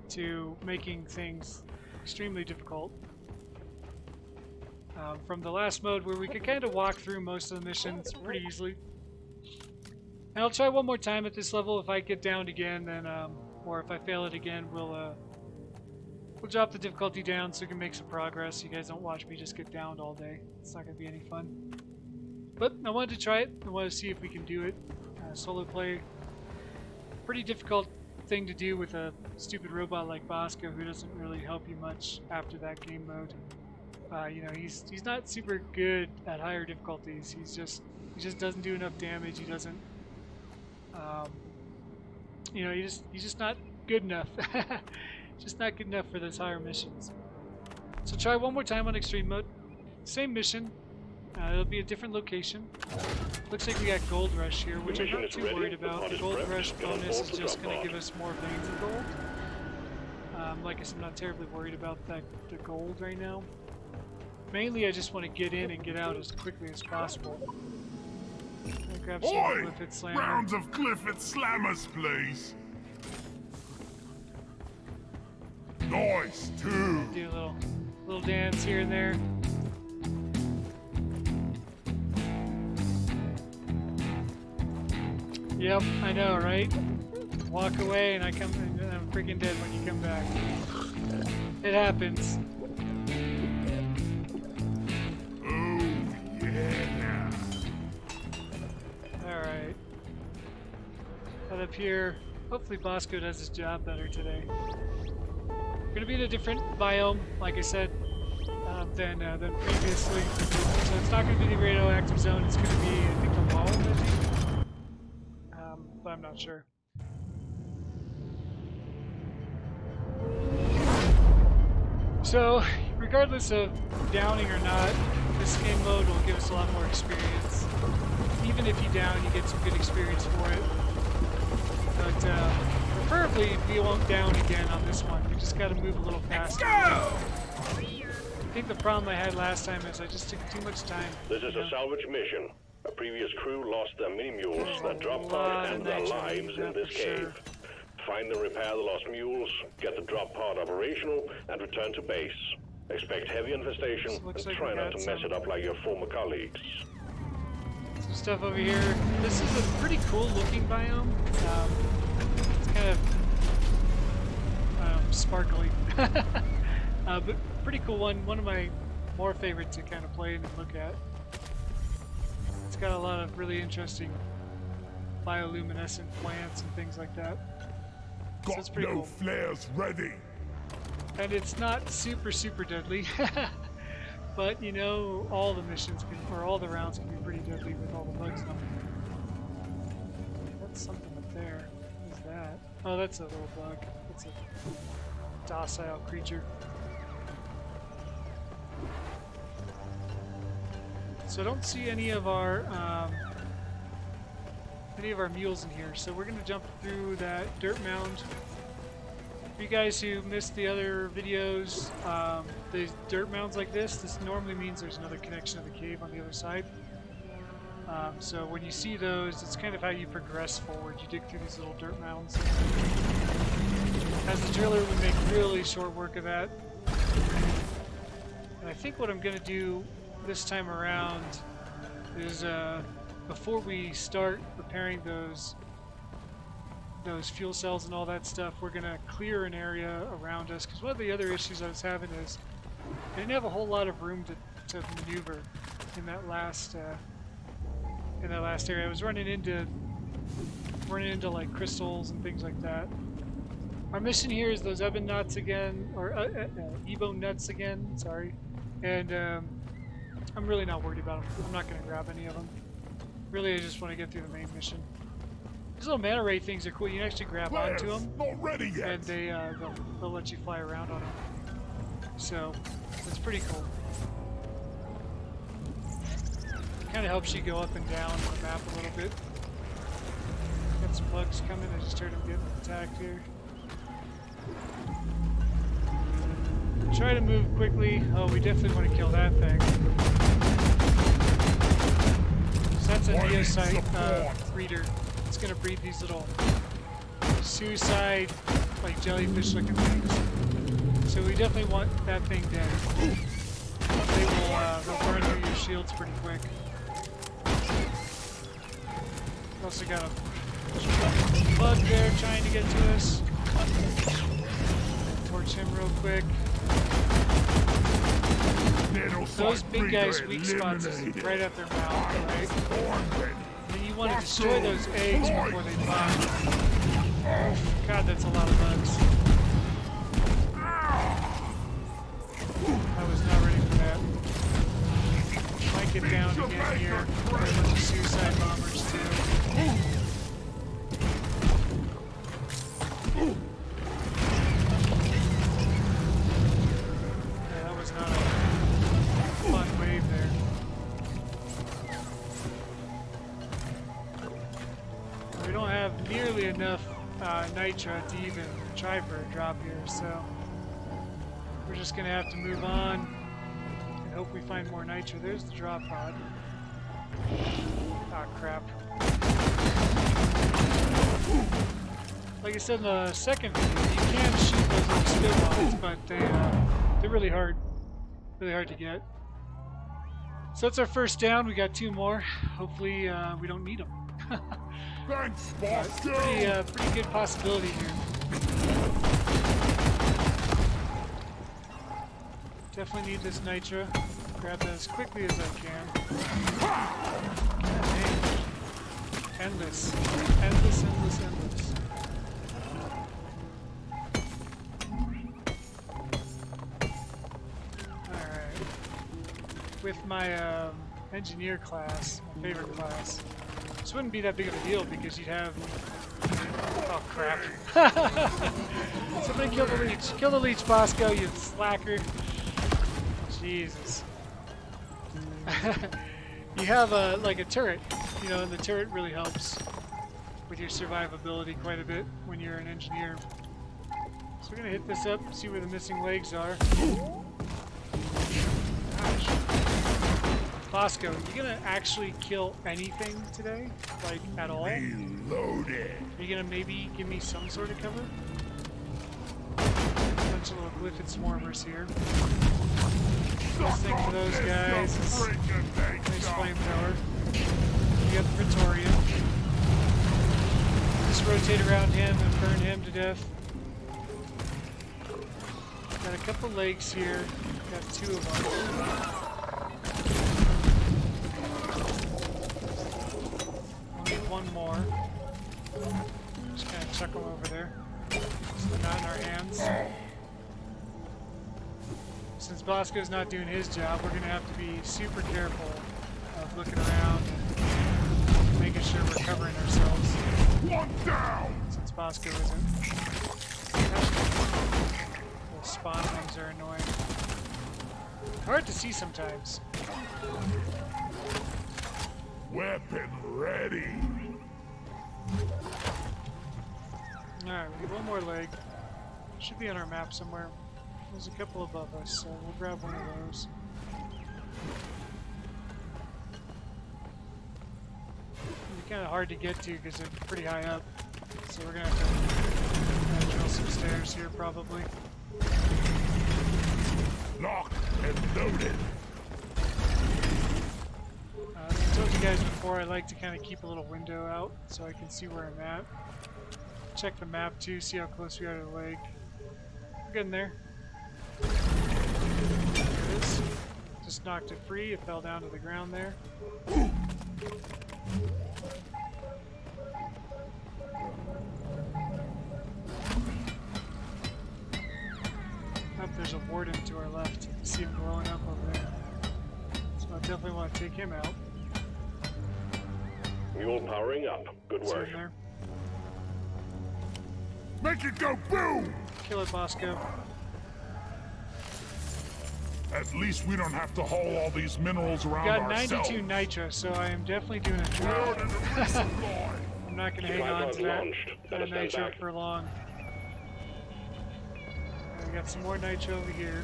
Speaker 2: to making things extremely difficult. From the last mode where we could kind of walk through most of the missions pretty easily. And I'll try one more time at this level. If I get downed again, then or if I fail it again, we'll drop the difficulty down so we can make some progress. You guys don't watch me just get downed all day. It's not going to be any fun. But I wanted to try it. I want to see if we can do it. Solo play, pretty difficult thing to do with a stupid robot like Bosco, who doesn't really help you much after that game mode. You know, he's not super good at higher difficulties. He just doesn't do enough damage. He doesn't. You know, he's just not good enough. Just not good enough for those higher missions. So try one more time on extreme mode. Same mission. It'll be a different location. Looks like we got Gold Rush here, which I'm not too worried about. The Gold Rush bonus is just going to give us more veins of gold. Like I said, I'm not terribly worried about the gold right now. Mainly, I just want to get in and get out as quickly as possible. Grab some
Speaker 1: Oi!
Speaker 2: Clifford Slammer.
Speaker 1: Rounds of Clifford Slammers, please. Nice, too.
Speaker 2: Do a little dance here and there. Yep, I know, right? Walk away and I'm freaking dead when you come back. It happens.
Speaker 1: Oh, yeah.
Speaker 2: Alright. Head up here. Hopefully Bosco does his job better today. We're gonna be in a different biome, like I said, than previously. So it's not gonna be the radioactive zone, it's gonna be, I think, the wall, maybe? But I'm not sure. So, regardless of downing or not, this game mode will give us a lot more experience. Even if you down, you get some good experience for it. But preferably, we won't down again on this one. We just got to move a little faster. I think the problem I had last time is I just took too much time.
Speaker 3: This is a salvage mission. A previous crew lost their mini-mules, their drop pod, and their lives in this cave. Find and repair the lost mules, get the drop pod operational, and return to base. Expect heavy infestation, and try not to mess it up like your former colleagues.
Speaker 2: Some stuff over here. This is a pretty cool looking biome. It's kind of sparkly. But pretty cool one. One of my more favorite to kind of play and look at. It's got a lot of really interesting bioluminescent plants and things like that.
Speaker 1: Got
Speaker 2: So it's pretty
Speaker 1: no
Speaker 2: cool.
Speaker 1: flares ready.
Speaker 2: And it's not super deadly. But you know, all the missions can, or all the rounds can be pretty deadly with all the bugs on them. That's something up there. What is that? Oh, that's a little bug. That's a docile creature. So I don't see any of our mules in here. So we're gonna jump through that dirt mound. For you guys who missed the other videos, the dirt mounds like this normally means there's another connection to the cave on the other side. So when you see those, it's kind of how you progress forward. You dig through these little dirt mounds. As the driller would make really short work of that. And I think what I'm going to do this time around is before we start repairing those fuel cells and all that stuff, we're going to clear an area around us, because one of the other issues I was having is I didn't have a whole lot of room to maneuver in that last area. I was running into like crystals and things like that. Our mission here is those ebon nuts again, or Evo nuts again, sorry. And I'm really not worried about them. I'm not going to grab any of them. Really, I just want to get through the main mission. These little manta ray things are cool. You can actually grab onto them,
Speaker 1: Not ready yet.
Speaker 2: and they'll let you fly around on them. So it's pretty cool. Kind of helps you go up and down on the map a little bit. Got some bugs coming. I just heard them getting attacked here. Try to move quickly. Oh, we definitely want to kill that thing. So that's a neocyte breeder. It's going to breed these little suicide, like jellyfish-looking things. So we definitely want that thing dead. They'll burn through your shields pretty quick. Also got a bug there trying to get to us. Torch him real quick. Those big guys' weak spots is right at their mouth, right? And you want to destroy those eggs before they pop. God, that's a lot of bugs. I was not ready for that. Might get down again here. There are a bunch of suicide bombers too. Yeah, that was not a fun wave there. We don't have nearly enough nitro to even try for a drop here, so we're just gonna have to move on and hope we find more nitro. There's the drop pod. Ah, crap. Like I said in the second video, you can shoot those little spitballs, but they're really hard to get. So that's our first down. We got 2 more. Hopefully we don't need them.
Speaker 1: Thanks,
Speaker 2: Pretty good possibility here. Definitely need this nitro. Grab that as quickly as I can. God, endless. Alright. With my engineer class, my favorite class, this wouldn't be that big of a deal because you'd have... Oh, crap. Somebody kill the leech. Kill the leech, Bosco, you slacker. Jesus. You have like a turret, you know, and the turret really helps with your survivability quite a bit when you're an engineer. So we're gonna hit this up, see where the missing legs are. Gosh. Bosco, you gonna actually kill anything today? Like, at all?
Speaker 1: Reloaded.
Speaker 2: Are you gonna maybe give me some sort of cover? Bunch of little glyphid swarmers here. Best thing for those guys is nice flamethrower. You got the Praetorian. Just rotate around him and burn him to death. Got a couple legs here. Got 2 of them. We'll need 1 more. Just kind of chuck them over there. So they're not in our hands. since Bosco's not doing his job, we're gonna have to be super careful of looking around and making sure we're covering ourselves.
Speaker 1: One down!
Speaker 2: Since Bosco isn't. Those spawn things are annoying. Hard to see sometimes.
Speaker 1: Weapon ready.
Speaker 2: Alright, we get one more leg. Should be on our map somewhere. There's a couple above us, so we'll grab one of those. They're kind of hard to get to because they're pretty high up. So we're going to have to drill some stairs here probably.
Speaker 1: Locked and loaded.
Speaker 2: I told you guys before I like to kind of keep a little window out so I can see where I'm at. Check the map too, see how close we are to the lake. We're getting there. There it is. Just knocked it free, it fell down to the ground there. Up there's a warden to our left. You see him glowing up over there. So I definitely want to take him out.
Speaker 3: Mule powering up. Good
Speaker 2: See
Speaker 3: work.
Speaker 2: him there.
Speaker 1: Make it go boom!
Speaker 2: Kill it, Bosco.
Speaker 1: At least we don't have to haul all these minerals around
Speaker 2: Got
Speaker 1: ourselves.
Speaker 2: 92 nitro, so I am definitely doing a drop.
Speaker 1: Load and resupply.
Speaker 2: I'm not going to hang
Speaker 3: Supply
Speaker 2: on
Speaker 3: pod
Speaker 2: to that,
Speaker 3: launched. Better stand
Speaker 2: nitro
Speaker 3: back.
Speaker 2: for long. We got some more nitro over here.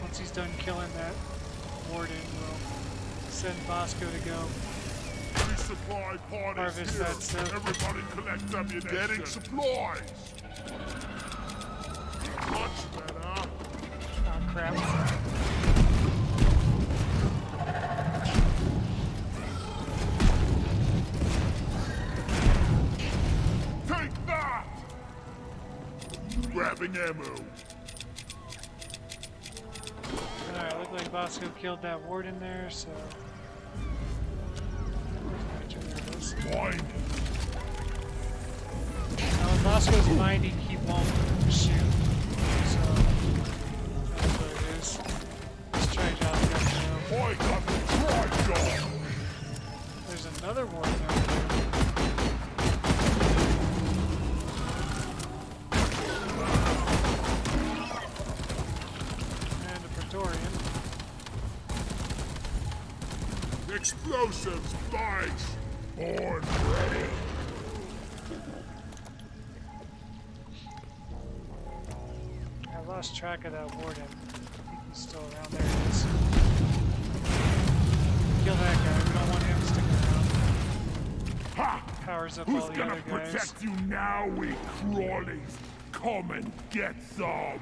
Speaker 2: Once he's done killing that warden, we'll send Bosco to go.
Speaker 1: Resupply pod
Speaker 2: Harvest
Speaker 1: is here.
Speaker 2: that stuff.
Speaker 1: Everybody collect ammunition. Getting supplies. Much better.
Speaker 2: Oh crap.
Speaker 1: Take that! Grabbing ammo.
Speaker 2: Alright, looked like Bosco killed that warden there, so... There it is.
Speaker 1: Mine.
Speaker 2: Now when Bosco's minding, he won't shoot. So, that's what it is. Let's try job go.
Speaker 1: I got the try job.
Speaker 2: There's another warden over there. And a Praetorian.
Speaker 1: Explosives, bags. Born ready.
Speaker 2: I lost track of that warden. I think he's still around. There he is. Kill that guy. We don't want him sticking around.
Speaker 1: Ha!
Speaker 2: Powers up
Speaker 1: Who's
Speaker 2: all the
Speaker 1: gonna
Speaker 2: other guys.
Speaker 1: protect you now, we crawlies? Come and get some.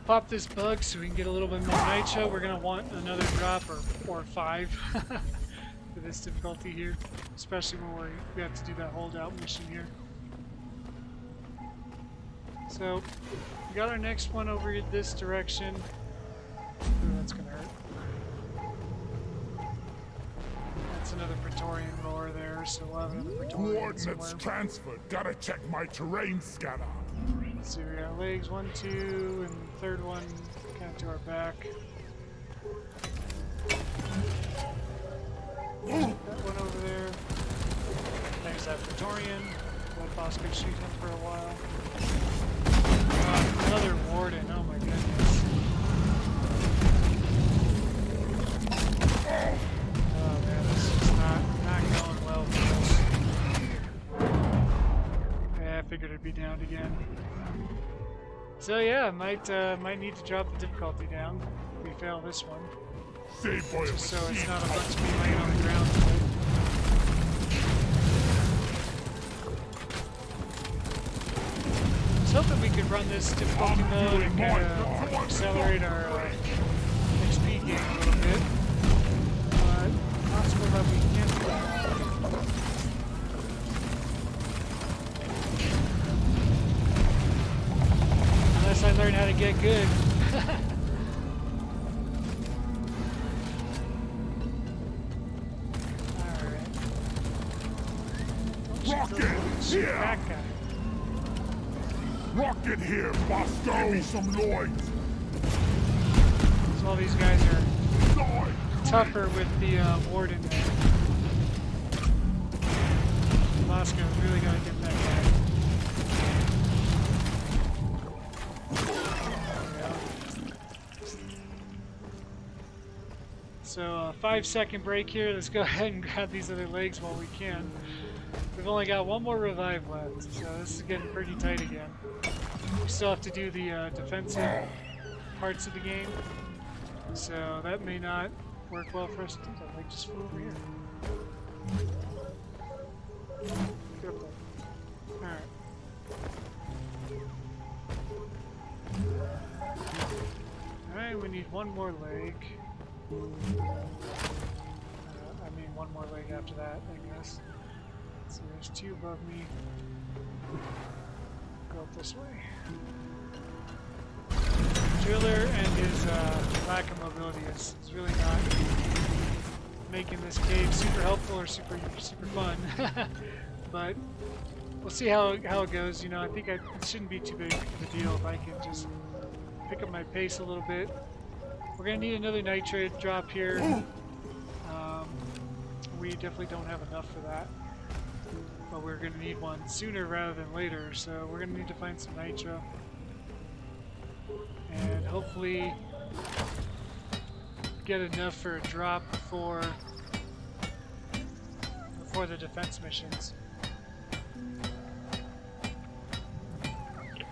Speaker 2: Pop this bug so we can get a little bit more nitro. We're gonna want another drop or 5 for this difficulty here, especially when we have to do that holdout mission here. So we got our next one over this direction. Ooh, that's gonna hurt. That's another Praetorian roar there, so we'll have another Praetorian
Speaker 1: Coordinates
Speaker 2: somewhere.
Speaker 1: transferred. Gotta check my terrain scanner.
Speaker 2: Let's see, we got legs 1, 2, and the third one kind of to our back. That one over there. There's that Praetorian. Let Bosco shoot him for a while. Another warden, oh my goodness. Oh man, this is not going well for us. Yeah, I figured it'd be down again. So yeah, might need to drop the difficulty down if we fail this one.
Speaker 1: Save for
Speaker 2: Just so it's
Speaker 1: machine.
Speaker 2: not a bunch of me laying on the ground. I was hoping we could run this difficulty mode and kind of accelerate our XP gain a little bit. But possible that we can't do that. Unless I learn how to get good.
Speaker 1: Rocket here!
Speaker 2: That guy.
Speaker 1: Rocket here, Bosco! Give me some loins.
Speaker 2: So all these guys are tougher with the warden there. Bosco really got to get that guy. So 5-second break here. Let's go ahead and grab these other legs while we can. We've only got one more revive left, so this is getting pretty tight again. We still have to do the defensive parts of the game, so that may not work well for us. I think that leg just flew over here. Get up there. Alright. Alright, we need one more leg. I mean one more leg after that, I guess. So there's two above me. Go up this way. Driller and his lack of mobility is really not making this cave super helpful or super fun. But we'll see how it goes. You know, I think it shouldn't be too big of a deal if I can just pick up my pace a little bit. We're gonna need another nitrate drop here. We definitely don't have enough for that, but we're gonna need one sooner rather than later. So we're gonna need to find some nitro, and hopefully get enough for a drop before the defense missions.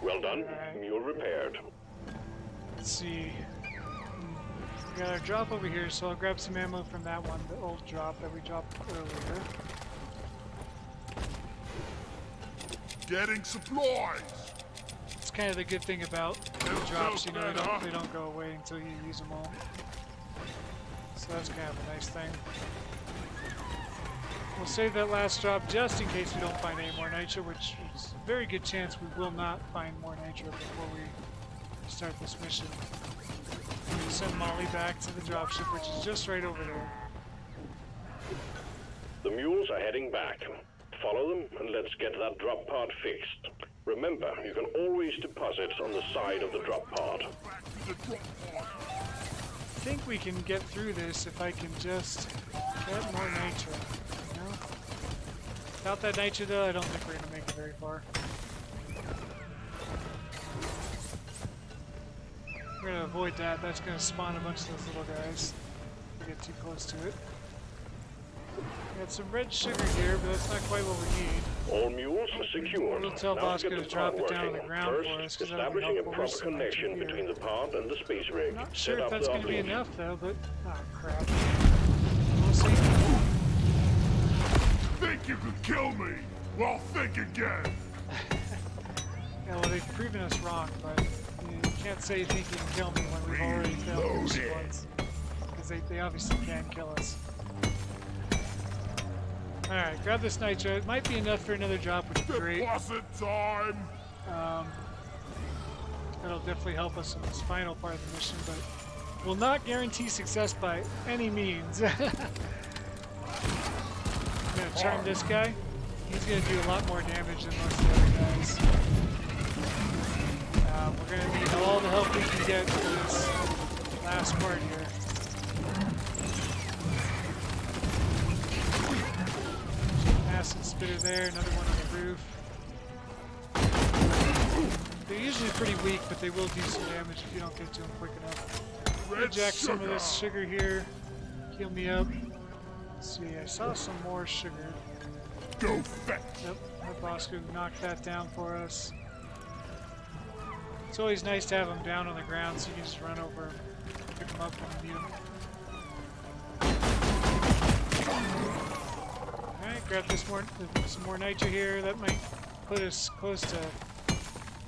Speaker 3: Well done.
Speaker 2: Right.
Speaker 3: Mule repaired.
Speaker 2: Let's see. We got our drop over here, so I'll grab some ammo from that one, the old drop that we dropped earlier.
Speaker 1: Getting supplies.
Speaker 2: It's kind of the good thing about the drops, you know, they don't go away until you use them all. So that's kind of a nice thing. We'll save that last drop just in case we don't find any more nitro, which is a very good chance we will not find more nitro before we start this mission. We'll send Molly back to the dropship, which is just right over there.
Speaker 3: The mules are heading back. Follow them and let's get that drop pod fixed. Remember, you can always deposit on the side of the drop pod.
Speaker 2: I think we can get through this if I can just get more nitro. You know? Without that nitro though, I don't think we're gonna make it very far. We're gonna avoid that. That's gonna spawn a bunch of those little guys. If we get too close to it. Got some red sugar here, but that's not quite what we need.
Speaker 3: All mules are secured.
Speaker 2: We'll tell
Speaker 3: Now
Speaker 2: Bosco
Speaker 3: get
Speaker 2: to
Speaker 3: the
Speaker 2: drop
Speaker 3: pod
Speaker 2: it down on the
Speaker 3: working.
Speaker 2: ground
Speaker 3: First,
Speaker 2: for us, because that'll be
Speaker 3: establishing a
Speaker 2: helpful.
Speaker 3: proper
Speaker 2: There's some
Speaker 3: connection
Speaker 2: nitro
Speaker 3: between
Speaker 2: here.
Speaker 3: the pod and the space rig.
Speaker 2: Not sure
Speaker 3: Set
Speaker 2: if
Speaker 3: up
Speaker 2: that's
Speaker 3: the
Speaker 2: going to be
Speaker 3: uplink.
Speaker 2: enough though, but oh crap. We'll see.
Speaker 1: Think you could kill me? Well, think again.
Speaker 2: Yeah, well they've proven us wrong, but you can't say you think you can kill me when we've already failed this
Speaker 1: Reloaded.
Speaker 2: once. Because they obviously can kill us. Alright, grab this nitro. It might be enough for another drop, which is great.
Speaker 1: Deposit time.
Speaker 2: That'll definitely help us in this final part of the mission, but will not guarantee success by any means. I'm gonna charm this guy. He's gonna do a lot more damage than most of the other guys. We're gonna need all the help we can get for this last part here. Acid spitter there, another one on the roof. They're usually pretty weak, but they will do some damage if you don't get to them quick enough.
Speaker 1: Red
Speaker 2: Jack some of
Speaker 1: sugar.
Speaker 2: this sugar here. Heal me up. Let's see, I saw some more sugar.
Speaker 1: Go fetch.
Speaker 2: Yep, that Bosco knocked that down for us. It's always nice to have them down on the ground so you can just run over and pick them up when you need them. Alright, grab some more nitro here. That might put us close to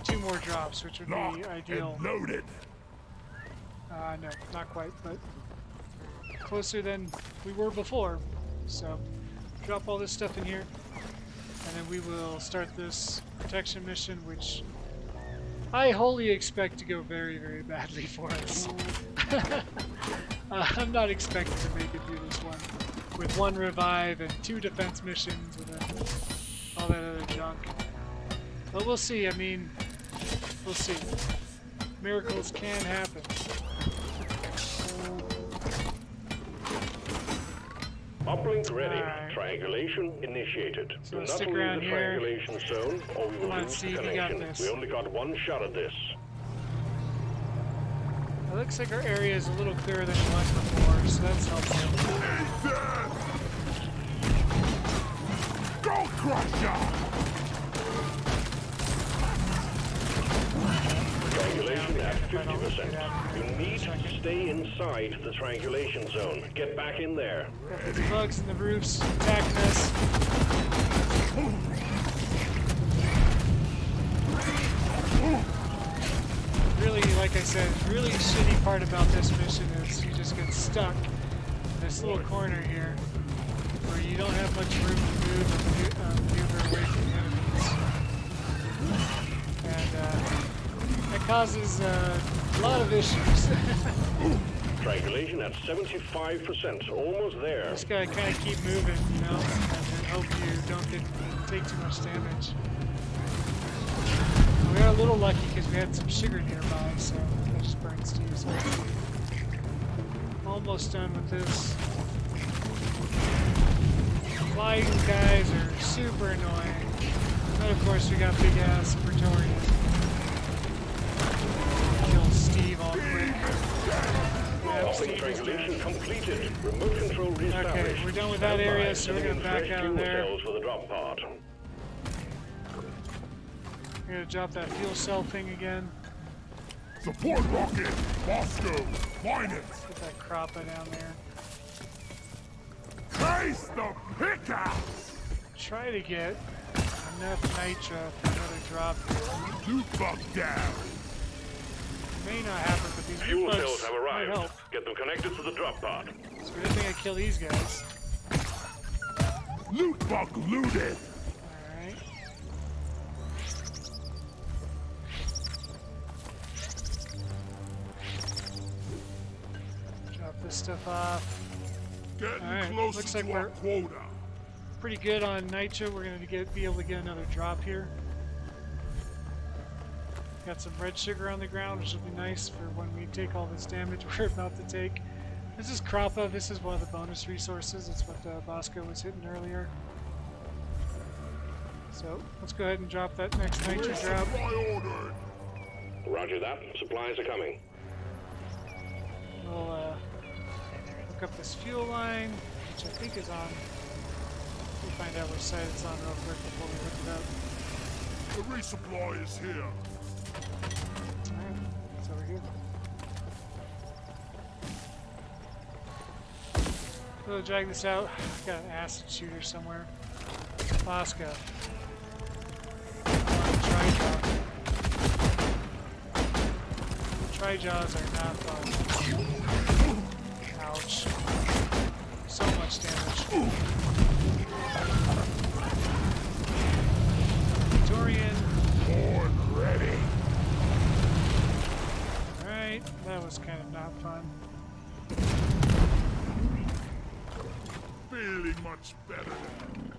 Speaker 2: 2 more drops, which would be
Speaker 1: Locked
Speaker 2: ideal.
Speaker 1: and loaded.
Speaker 2: No, not quite, but closer than we were before. So, drop all this stuff in here, and then we will start this protection mission, which I wholly expect to go very, very badly for us. I'm not expecting to make it through this one with 1 revive and 2 defense missions and then all that other junk. But we'll see. I mean, we'll see. Miracles can happen.
Speaker 3: Uplink ready.
Speaker 2: Alright.
Speaker 3: Triangulation initiated.
Speaker 2: So
Speaker 3: Do not
Speaker 2: stick
Speaker 3: leave
Speaker 2: around
Speaker 3: the
Speaker 2: here.
Speaker 3: triangulation zone, or we will
Speaker 2: Come on,
Speaker 3: lose
Speaker 2: Steve,
Speaker 3: the
Speaker 2: you got
Speaker 3: connection.
Speaker 2: this.
Speaker 3: We only got one shot at this.
Speaker 2: It looks like our area is a little clearer than it was before, so that's helpful.
Speaker 1: Go Crusher!
Speaker 3: Triangulation at 50%. You need to stay inside the triangulation zone. Get back in there.
Speaker 2: Got the bugs in the roofs attacking us. Really, like I said, really shitty part about this mission is you just get stuck in this little corner here where you don't have much room to move or maneuver away from the enemies. And that causes a lot of issues.
Speaker 3: Triangulation at 75%. Almost there.
Speaker 2: Just gotta kind of keep moving, you know, and hope you don't take too much damage. We are a little lucky because we had some sugar nearby, so that just burns to use it. Almost done with this. Flying guys are super annoying. But of course we got big ass Praetorian. Kill Steve all quick. Yep,
Speaker 3: Uplink
Speaker 2: Steve is
Speaker 3: triangulation
Speaker 2: dead.
Speaker 3: completed. Remote control reestablished.
Speaker 2: Okay, we're done with that area, so we're gonna back out of there.
Speaker 3: For the drop pod.
Speaker 2: We're gonna drop that fuel cell thing again.
Speaker 1: Support rocket! Bosco! Finest!
Speaker 2: Get that croppa down there.
Speaker 1: Face the pickaxe!
Speaker 2: Try to get enough nitra for another drop here.
Speaker 1: Loot bug down!
Speaker 2: May not happen, but these
Speaker 3: Fuel
Speaker 2: bugs
Speaker 3: cells have
Speaker 2: might
Speaker 3: arrived.
Speaker 2: help.
Speaker 3: Get them connected to the drop pod.
Speaker 2: It's a good thing I kill these guys.
Speaker 1: Loot bug looted!
Speaker 2: Alright. Drop this stuff off.
Speaker 1: Getting
Speaker 2: Alright,
Speaker 1: closer
Speaker 2: looks like
Speaker 1: to our
Speaker 2: we're-
Speaker 1: quota.
Speaker 2: Pretty good on nitra. We're gonna be able to get another drop here. Got some red sugar on the ground, which will be nice for when we take all this damage we're about to take. This is Croppa. This is one of the bonus resources. It's what Bosco was hitting earlier. So let's go ahead and drop that next nitra drop.
Speaker 1: Supply ordered!
Speaker 3: Roger that. Supplies are coming.
Speaker 2: We'll hook up this fuel line, which I think is on. We'll find out which side it's on real quick before we hook it up.
Speaker 1: The resupply is here.
Speaker 2: Alright, so we're good. We'll drag this out. Got an acid shooter somewhere. Bosco. Tri-jaws are not fun. Ouch. So much damage. Victorian.
Speaker 1: Board ready.
Speaker 2: Alright, that was kind of not fun.
Speaker 1: Feeling much better now.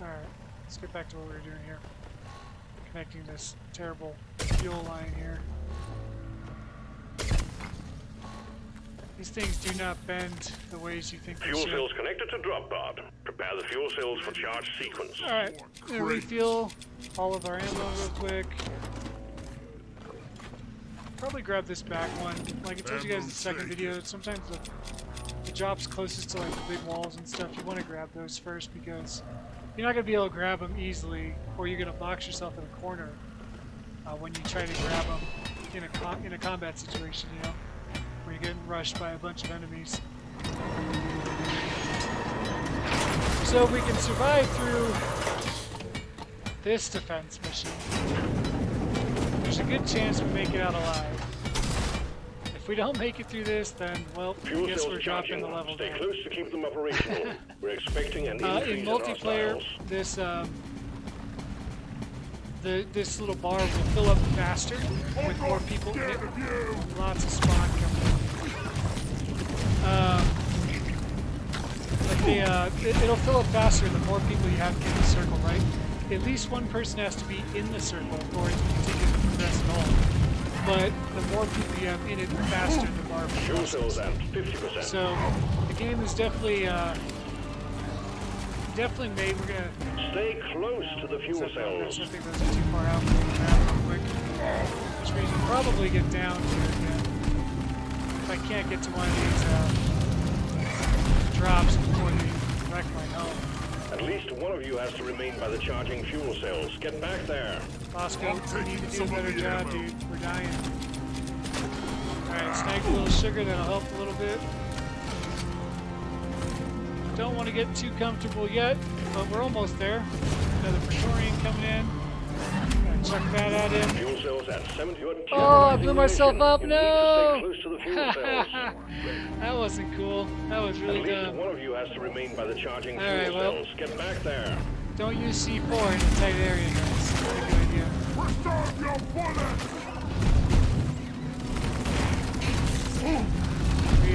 Speaker 2: Alright, let's get back to what we were doing here. Connecting this terrible fuel line here. These things do not bend the ways you think they
Speaker 3: Fuel
Speaker 2: should.
Speaker 3: cells connected to drop pod. Prepare the fuel cells for charge sequence.
Speaker 2: Alright, gonna refuel all of our ammo real quick. Probably grab this back one. Like I told you guys in the second video, sometimes the jobs closest to like the big walls and stuff, you want to grab those first because you're not going to be able to grab them easily, or you're going to box yourself in a corner when you try to grab them in a combat situation, you know, where you're getting rushed by a bunch of enemies. So if we can survive through this defense mission, there's a good chance we make it out alive. If we don't make it through this, then, well, I
Speaker 3: Fuel
Speaker 2: guess
Speaker 3: cells
Speaker 2: we're dropping
Speaker 3: charging.
Speaker 2: the level
Speaker 3: Stay
Speaker 2: down.
Speaker 3: close to keep them operational. We're expecting an increase
Speaker 2: In
Speaker 3: in
Speaker 2: multiplayer,
Speaker 3: hostiles.
Speaker 2: this little bar will fill up faster with more people in it. Lots of spawn coming in. It'll fill up faster the more people you have in the circle, right? At least one person has to be in the circle for it to continue to progress at all. But the more people you have in it, the faster the bar
Speaker 3: Fuel cells
Speaker 2: progresses.
Speaker 3: at 50%.
Speaker 2: So the game is definitely made. We're gonna
Speaker 3: Stay close to the fuel
Speaker 2: I
Speaker 3: cells.
Speaker 2: think those are too far out. We'll grab real quick. Which means we'll probably get down here again. If I can't get to one of these drops before they wreck my home.
Speaker 3: At least one of you has to remain by the charging fuel cells. Get back there.
Speaker 2: Bosco, we need to do a better job, dude. We're dying. Alright, snag a little sugar, that'll help a little bit. Don't want to get too comfortable yet, but we're almost there. Another Praetorian coming in. Gotta chuck that at him.
Speaker 3: Fuel cells at 70.
Speaker 2: Oh, I blew myself up,
Speaker 3: You
Speaker 2: no!
Speaker 3: need to stay close to the fuel cells.
Speaker 2: That wasn't cool. That was really
Speaker 3: At least
Speaker 2: dumb.
Speaker 3: one of you has to remain by the charging
Speaker 2: Alright,
Speaker 3: fuel
Speaker 2: well.
Speaker 3: cells. Get back there.
Speaker 2: Don't use C4 in a tight area, guys. That's a good idea.
Speaker 1: Reserve your bullets!
Speaker 2: We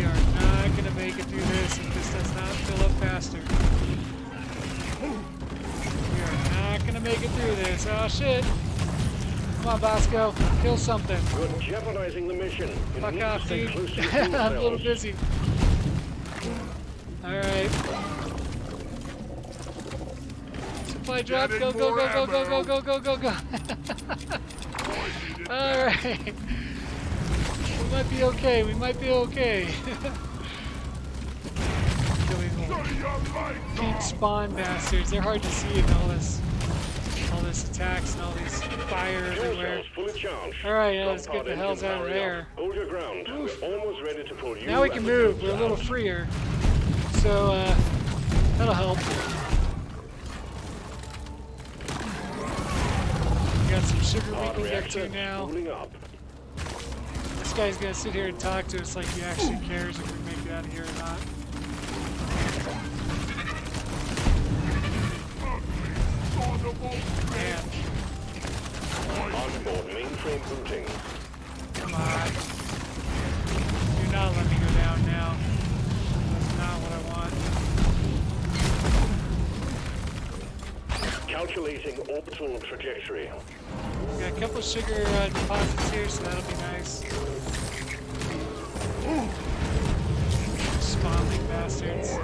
Speaker 2: are not going to make it through this if this does not fill up faster. We are not going to make it through this. Oh, shit. Come on, Bosco. Kill something.
Speaker 3: You're jeopardizing the mission. You
Speaker 2: Fuck
Speaker 3: need
Speaker 2: off,
Speaker 3: to stay
Speaker 2: dude.
Speaker 3: close to the fuel
Speaker 2: I'm a little
Speaker 3: cells.
Speaker 2: busy. Alright. Supply drop. Go, go, go, go, go, go, go, go, go, go. Alright. We might be okay. We might be okay. Killing little pink spawn bastards. They're hard to see in all this attacks and all these fire
Speaker 3: Fuel
Speaker 2: everywhere.
Speaker 3: cells fully charged.
Speaker 2: Alright, yeah,
Speaker 3: Drop
Speaker 2: let's get
Speaker 3: pod
Speaker 2: the hells
Speaker 3: engine
Speaker 2: out of
Speaker 3: powering
Speaker 2: there.
Speaker 3: up. Hold your ground.
Speaker 2: Oof.
Speaker 3: We're almost ready to pull you.
Speaker 2: Now we can
Speaker 3: and the
Speaker 2: move.
Speaker 3: troops
Speaker 2: We're a little
Speaker 3: out.
Speaker 2: freer. So, that'll help. We got some sugar we
Speaker 3: Pod
Speaker 2: can get
Speaker 3: reactor
Speaker 2: to now.
Speaker 3: cooling up.
Speaker 2: This guy's gonna sit here and talk to us like he actually cares if we make it out of here or not. Man,
Speaker 3: Onboard mainframe booting.
Speaker 2: come on. Do not let me go down now. That's not what I want.
Speaker 3: Calculating orbital trajectory.
Speaker 2: Got a couple of sugar deposits here, so that'll be nice. Spawning bastards.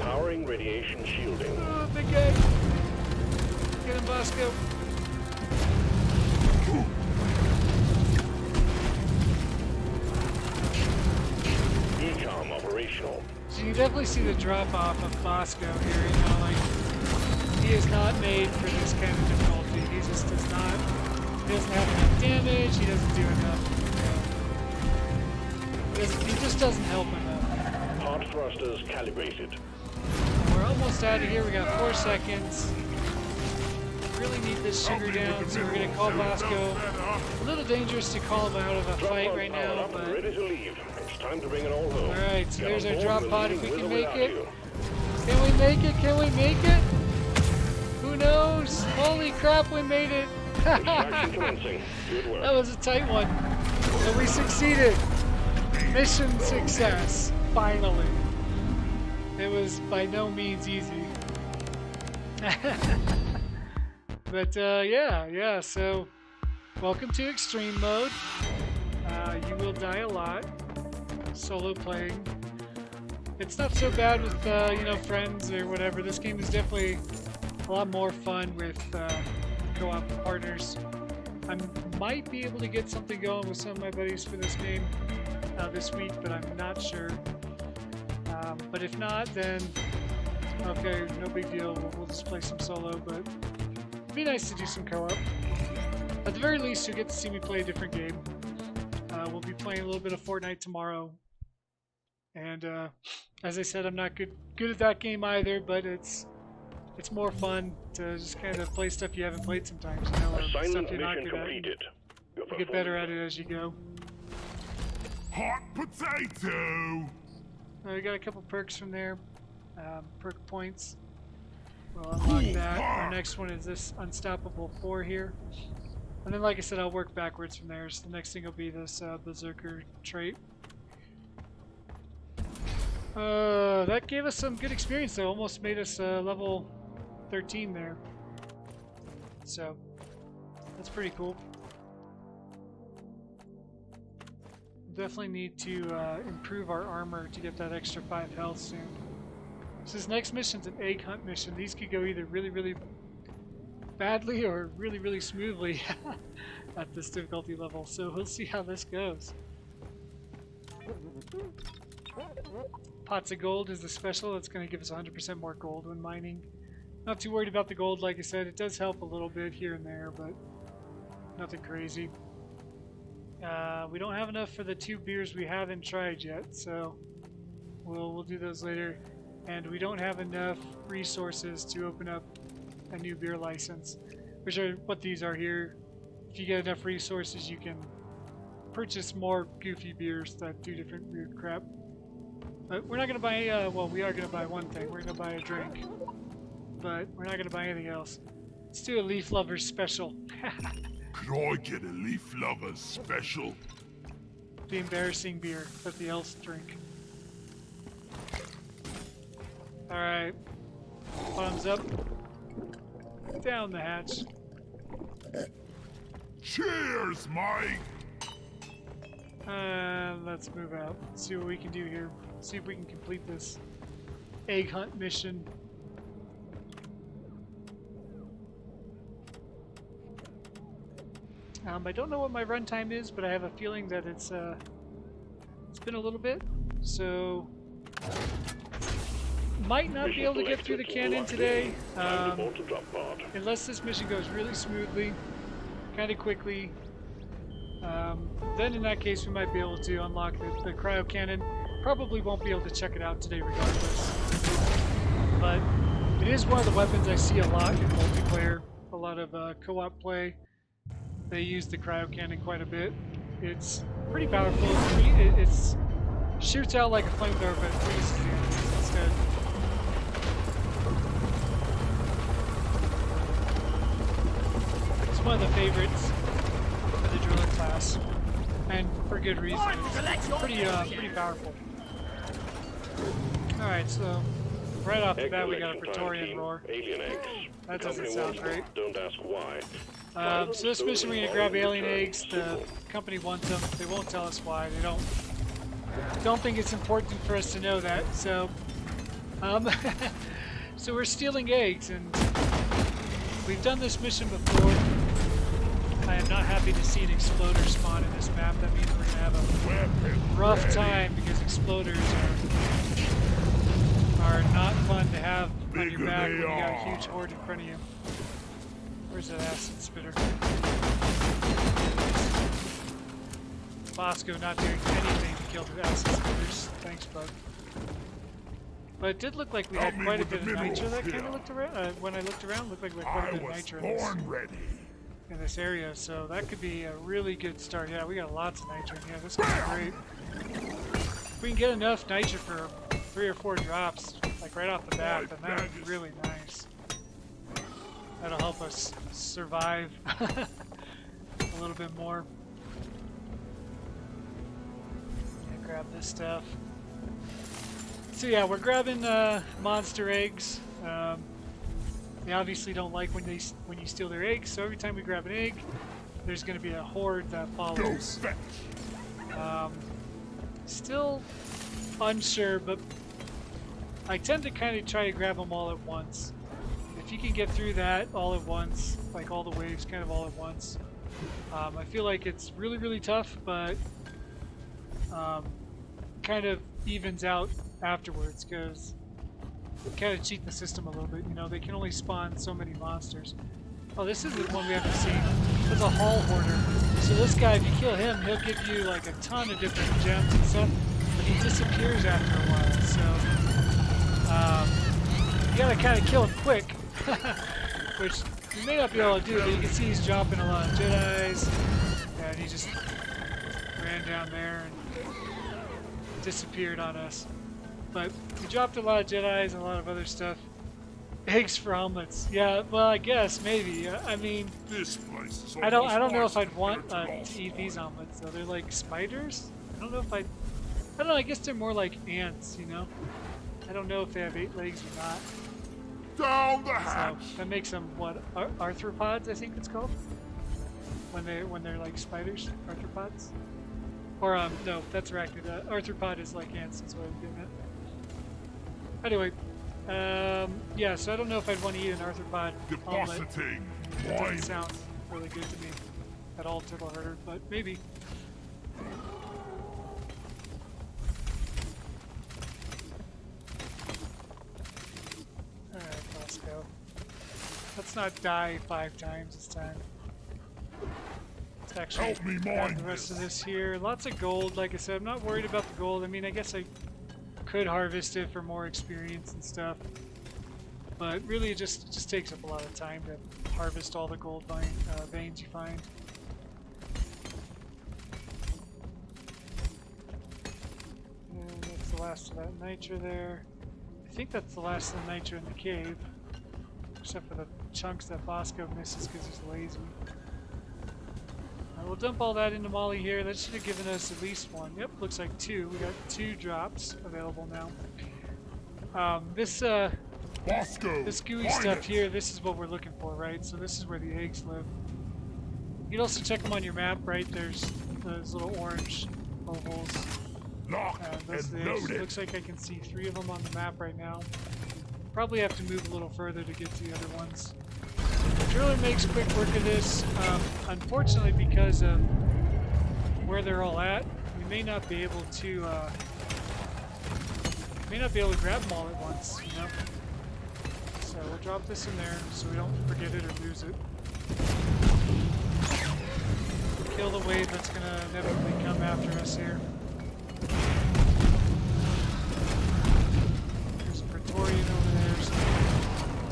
Speaker 3: Powering radiation shielding.
Speaker 2: Oh, big guy. Get him, Bosco.
Speaker 3: Ecom operational.
Speaker 2: So you definitely see the drop off of Bosco here, you know, like, he is not made for this kind of difficulty. He just does not, he doesn't have enough damage, he doesn't do enough, he just doesn't help enough.
Speaker 3: Hot thrusters calibrated.
Speaker 2: We're almost out of here, we got 4 seconds. Really need this sugar down, so we're gonna call Bosco. A little dangerous to call him out of a
Speaker 3: Drop
Speaker 2: fight
Speaker 3: pod
Speaker 2: right
Speaker 3: powered
Speaker 2: now,
Speaker 3: up and
Speaker 2: but...
Speaker 3: ready to leave. It's time to bring it all home.
Speaker 2: Alright, so
Speaker 3: Get
Speaker 2: there's
Speaker 3: on
Speaker 2: our
Speaker 3: board,
Speaker 2: drop
Speaker 3: we're
Speaker 2: pod if we
Speaker 3: leaving
Speaker 2: can
Speaker 3: with or
Speaker 2: make
Speaker 3: without
Speaker 2: it.
Speaker 3: you.
Speaker 2: Can we make it? Can we make it? Who knows? Holy crap, we made it!
Speaker 3: Extraction commencing. Good work.
Speaker 2: That was a tight one. But we succeeded. Mission success. Finally. It was by no means easy. But yeah, so welcome to extreme mode. You will die a lot. Solo playing. It's not so bad with friends or whatever. This game is definitely a lot more fun with co-op partners. I might be able to get something going with some of my buddies for this game this week, but I'm not sure. But if not, then okay, no big deal. We'll just play some solo, but it'd be nice to do some co-op. At the very least, you'll get to see me play a different game. We'll be playing a little bit of Fortnite tomorrow. And as I said, I'm not good at that game either, but it's more fun to just kind of play stuff you haven't played sometimes, you know, or stuff
Speaker 3: Assignment
Speaker 2: you're not
Speaker 3: mission
Speaker 2: good at.
Speaker 3: completed. Your
Speaker 2: You get better at it as you go.
Speaker 1: Hot potato!
Speaker 2: We got a couple perks from there, perk points. We'll unlock that. Our next one is this Unstoppable 4 here. And then, like I said, I'll work backwards from there. So the next thing will be this Berserker trait. That gave us some good experience, though. Almost made us level 13 there. So that's pretty cool. definitely need to improve our armor to get that extra 5 health soon. So this next mission's an egg hunt mission. These could go either really, really badly or really, really smoothly at this difficulty level. So we'll see how this goes. Pots of gold is the special. That's going to give us 100% more gold when mining. Not too worried about the gold, like I said. It does help a little bit here and there, but nothing crazy. We don't have enough for the 2 beers we haven't tried yet, so we'll do those later. And we don't have enough resources to open up a new beer license, which are what these are here. If you get enough resources, you can purchase more goofy beers that do different weird crap. But we're not going to buy, well, we are going to buy one thing. We're going to buy a drink. But we're not going to buy anything else. Let's do a Leaf Lovers special.
Speaker 1: Could I get a Leaf Lovers special?
Speaker 2: The embarrassing beer that the elves drink. Alright. Bottoms up. Down the hatch.
Speaker 1: Cheers, Mike!
Speaker 2: Let's move out. See what we can do here. See if we can complete this egg hunt mission. I don't know what my runtime is, but I have a feeling that it's been a little bit, so might not be able to get through the canyon today, unless this mission goes really smoothly, kind of quickly. Then in that case we might be able to unlock the cryo cannon. Probably won't be able to check it out today regardless, but it is one of the weapons I see a lot in multiplayer, a lot of co-op play. They use the cryo cannon quite a bit. It's pretty powerful. It's shoots out like a flamethrower, but freezes the enemies instead. It's one of the favorites for the driller class, and for good reason. It's pretty powerful. All right, so right off the bat we got a Praetorian roar. That doesn't sound great.
Speaker 3: Don't ask why.
Speaker 2: So this mission we're gonna grab alien eggs. The company wants them. They won't tell us why. They don't think it's important for us to know that. So, so we're stealing eggs, and we've done this mission before. I am not happy to see an exploder spawn in this map. That means we're gonna have a rough time because exploders are not fun to have on your back when you got a huge horde in front of you. Where's that acid spitter? Bosco not doing anything to kill the acid spitters. Thanks, bud. But it did look like we had quite a bit of nitro that kind of looked around. When I looked around, looked like we had quite a bit of nitro in this area. So that could be a really good start. Yeah, we got lots of nitro in here. This could be great. If we can get enough nitro for 3 or 4 drops, like right off the bat, then that would be really nice. That'll help us survive a little bit more. Yeah, grab this stuff. So yeah, we're grabbing monster eggs. They obviously don't like when you steal their eggs, so every time we grab an egg, there's going to be a horde that follows. Still unsure, but I tend to kind of try to grab them all at once. If you can get through that all at once, like all the waves kind of all at once, I feel like it's really, really tough, but kind of evens out afterwards because kind of cheat the system a little bit. You know, they can only spawn so many monsters. Oh, this is the one we haven't seen. It's a hall hoarder. So this guy, if you kill him, he'll give you like a ton of different gems and stuff, but he disappears after a while. So you gotta kind of kill him quick. Which you may not be able to do, but you can see he's dropping a lot of Jedis, and he just ran down there and disappeared on us. But he dropped a lot of Jedis and a lot of other stuff. Eggs for omelets. Yeah, well, I guess maybe. I mean,
Speaker 1: This place is
Speaker 2: I don't know if I'd want to eat these omelets though. They're like spiders. I don't know if I don't know. I guess they're more like ants, you know. I don't know if they have 8 legs or not.
Speaker 1: down the hatch.
Speaker 2: So that makes them what? Arthropods, I think it's called. When they're like spiders, arthropods. Or, no, that's arachnid. Arthropod is like ants, is what I'm getting at. Anyway, yeah, so I don't know if I'd want to eat an arthropod omelet.
Speaker 1: Depositing
Speaker 2: It doesn't
Speaker 1: wine.
Speaker 2: sound really good to me at all, turtle herder, but maybe. Alright, let's go. Let's not die 5 times this time. Let's actually
Speaker 1: Help me
Speaker 2: grab
Speaker 1: mine
Speaker 2: the rest of
Speaker 1: this.
Speaker 2: this here. Lots of gold, like I said. I'm not worried about the gold. I mean, I guess I could harvest it for more experience and stuff. But really, it just takes up a lot of time to harvest all the gold veins you find. And that's the last of that nitra there. I think that's the last of the nitra in the cave. Except for the chunks that Bosco misses because he's lazy. We'll dump all that into Molly here. That should have given us at least 1. Yep, looks like 2. We got 2 drops available now. This
Speaker 1: Bosco,
Speaker 2: gooey
Speaker 1: find
Speaker 2: stuff
Speaker 1: it.
Speaker 2: here, this is what we're looking for, right? So this is where the eggs live. You can also check them on your map, right? There's those little orange ovals.
Speaker 1: Locked
Speaker 2: Those are
Speaker 1: and
Speaker 2: the eggs.
Speaker 1: loaded.
Speaker 2: Looks like I can see 3 of them on the map right now. Probably have to move a little further to get to the other ones. Driller makes quick work of this. Unfortunately, because of where they're all at, we may not be able to grab them all at once. You know? So we'll drop this in there so we don't forget it or lose it. Kill the wave that's gonna inevitably come after us here. There's a Praetorian over there, so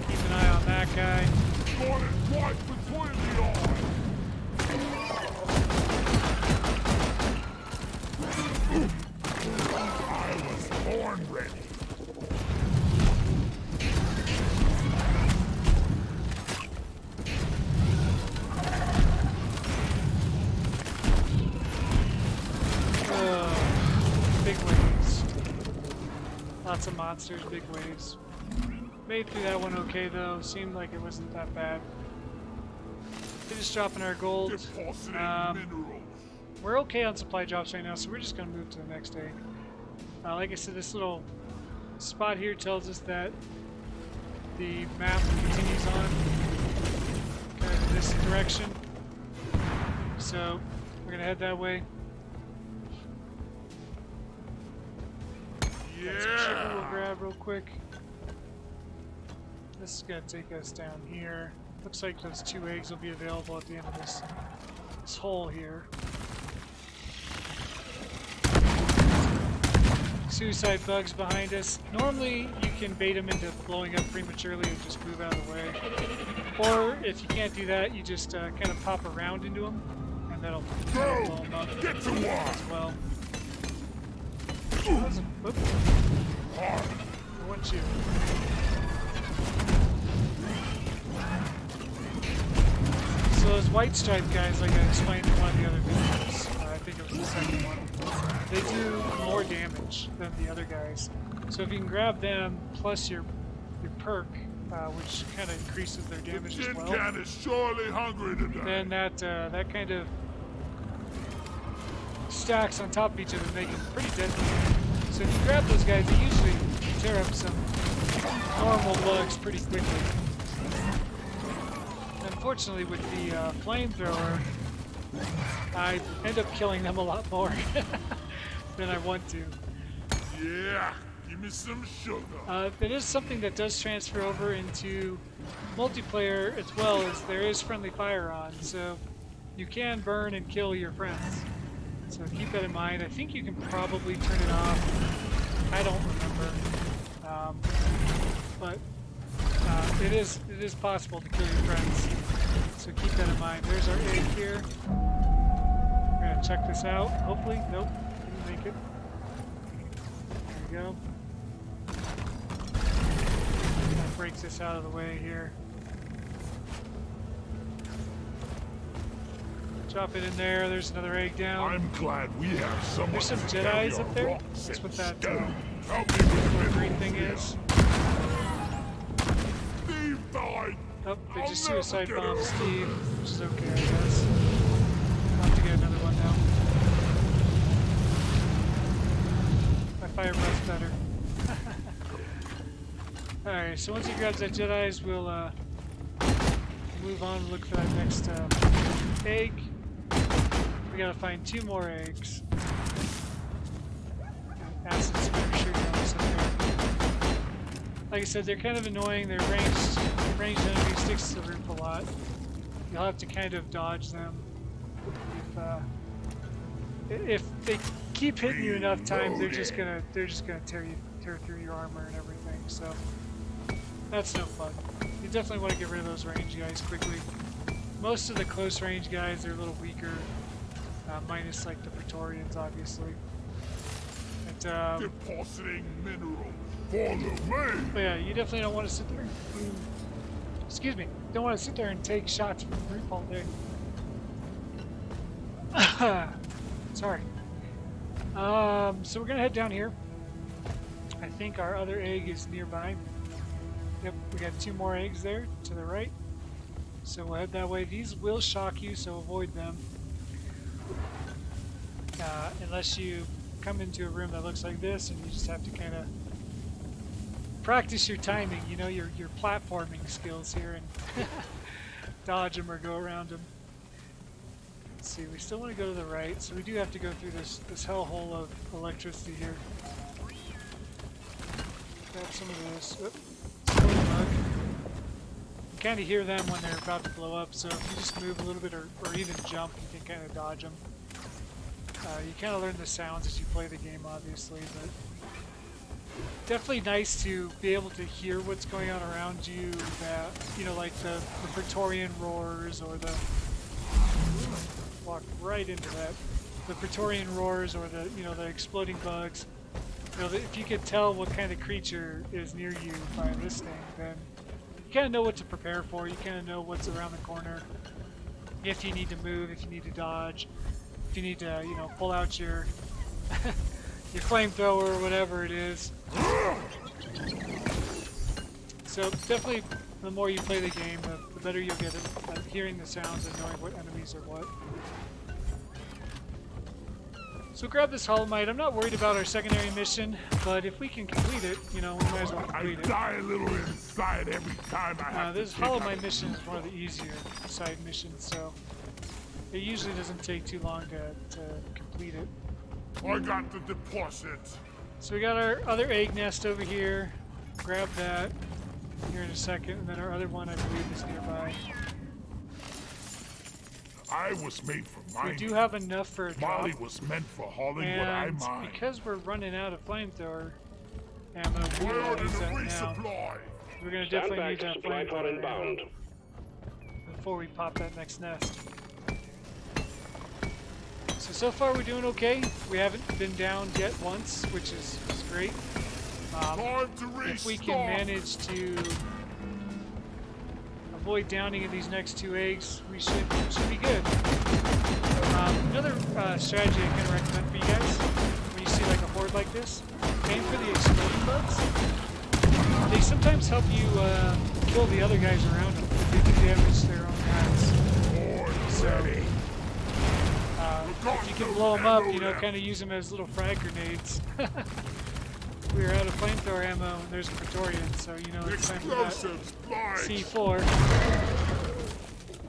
Speaker 2: keep an eye on that guy.
Speaker 1: Got it right between the eyes. I was born ready.
Speaker 2: Big waves. Lots of monsters, big waves. Made through that one okay though. Seemed like it wasn't that bad. We're just dropping our gold.
Speaker 1: Depositing minerals.
Speaker 2: We're okay on supply drops right now, so we're just gonna move to the next egg. Like I said, this little spot here tells us that the map continues on kind of in this direction. So we're gonna head that way. Some sugar we'll grab real quick. This is gonna take us down here. Looks like those 2 eggs will be available at the end of this hole here. Suicide bugs behind us. Normally you can bait them into blowing up prematurely and just move out of the way. Or if you can't do that, you just kind of pop around into them and that'll blow them up
Speaker 1: Get to work.
Speaker 2: as well. Whoop. I want you. So those white striped guys, like I explained in one of the other videos, I think it was the second one, they do more damage than the other guys. So if you can grab them plus your perk, which kind of increases their damage as
Speaker 1: Tin
Speaker 2: well,
Speaker 1: can is surely hungry today.
Speaker 2: then that kind of stacks on top of each other, make it pretty deadly. So if you grab those guys, they usually tear up some normal bugs pretty quickly. Unfortunately, with the flamethrower, I end up killing them a lot more than I want to.
Speaker 1: Yeah, give me some sugar.
Speaker 2: It is something that does transfer over into multiplayer as well, as there is friendly fire on, so you can burn and kill your friends. So keep that in mind. I think you can probably turn it off. I don't remember, but it is possible to kill your friends. So keep that in mind. There's our egg here. We're gonna check this out. Hopefully, nope, didn't make it. There we go. That breaks this out of the way here. Drop it in there. There's another egg down.
Speaker 1: I'm glad we have someone.
Speaker 2: There's some
Speaker 1: to carry
Speaker 2: Jedis
Speaker 1: our
Speaker 2: up there.
Speaker 1: rocks
Speaker 2: That's what
Speaker 1: and
Speaker 2: that
Speaker 1: stone. Help me with
Speaker 2: little
Speaker 1: the
Speaker 2: green thing
Speaker 1: minerals
Speaker 2: is.
Speaker 1: here. Steve died.
Speaker 2: Oh, they
Speaker 1: I'll
Speaker 2: just
Speaker 1: never
Speaker 2: suicide
Speaker 1: get
Speaker 2: bombed
Speaker 1: over
Speaker 2: Steve, which is okay, I guess. I'll have to get another one now. Alright, so once he grabs that Jedi's, we'll move on and look for that next egg. We gotta find 2 more eggs. Acid skirmisher goes up there. Like I said, they're kind of annoying. They're ranged enemy, sticks to the roof a lot. You'll have to kind of dodge them. If they keep hitting you enough times, they're just gonna tear through your armor and everything. So that's no fun. You definitely want to get rid of those range guys quickly. Most of the close range guys, they're a little weaker, minus like the Praetorians, obviously. But,
Speaker 1: Depositing mineral. Follow me.
Speaker 2: but yeah, you definitely don't want to sit there. Excuse me. Don't want to sit there and take shots from the roof all day. Sorry. So we're gonna head down here. I think our other egg is nearby. Yep, we got 2 more eggs there to the right. So we'll head that way. These will shock you, so avoid them. Unless you come into a room that looks like this, and you just have to kind of practice your timing, you know, your platforming skills here, and dodge them or go around them. Let's see, we still want to go to the right, so we do have to go through this hellhole of electricity here. Grab some of this. Oop, exploding bug. You kind of hear them when they're about to blow up, so if you just move a little bit or even jump, you can kind of dodge them. You kind of learn the sounds as you play the game, obviously, but definitely nice to be able to hear what's going on around you. That, you know, like the Praetorian roars, or the walked right into that. The Praetorian roars, or the exploding bugs. You know, if you could tell what kind of creature is near you by this thing, then you kind of know what to prepare for. You kind of know what's around the corner. If you need to move, if you need to dodge. If you need to, you know, pull out your your flamethrower or whatever it is. So definitely, the more you play the game, the better you'll get at hearing the sounds and knowing what enemies are what. So grab this Holomite. I'm not worried about our secondary mission, but if we can complete it, you know, we might as well complete it.
Speaker 1: I die a little inside every time I have
Speaker 2: This
Speaker 1: to take
Speaker 2: Holomite mission is one of the easier side missions, so it usually doesn't take too long to complete it.
Speaker 1: I got the deposit.
Speaker 2: So we got our other egg nest over here. Grab that here in a second, and then our other one, I believe, is nearby.
Speaker 1: I was made for
Speaker 2: We
Speaker 1: mining.
Speaker 2: do have enough for a drop,
Speaker 1: Molly was meant for hauling what I
Speaker 2: and
Speaker 1: mine.
Speaker 2: because we're running out of flamethrower ammo, we
Speaker 1: We're
Speaker 2: won't
Speaker 1: in
Speaker 2: use
Speaker 1: a
Speaker 2: that now.
Speaker 1: resupply.
Speaker 2: We're gonna
Speaker 3: Stand
Speaker 2: definitely
Speaker 3: back,
Speaker 2: need that
Speaker 3: supply pod
Speaker 2: flamethrower
Speaker 3: inbound.
Speaker 2: ammo before we pop that next nest. So far we're doing okay. We haven't been down yet once, which is great.
Speaker 1: Time to restart.
Speaker 2: If we can manage to avoid downing of these next 2 eggs, we should be good. Another strategy I kind of recommend for you guys, when you see like a horde like this, aim for the exploding bugs. They sometimes help you kill the other guys around them if they do damage to their own guys. So, if you can blow them up, you know, kind of use them as little frag grenades. We are out of flamethrower ammo, and there's a Praetorian, so you know it's time for that
Speaker 1: Explosives, blind.
Speaker 2: C4.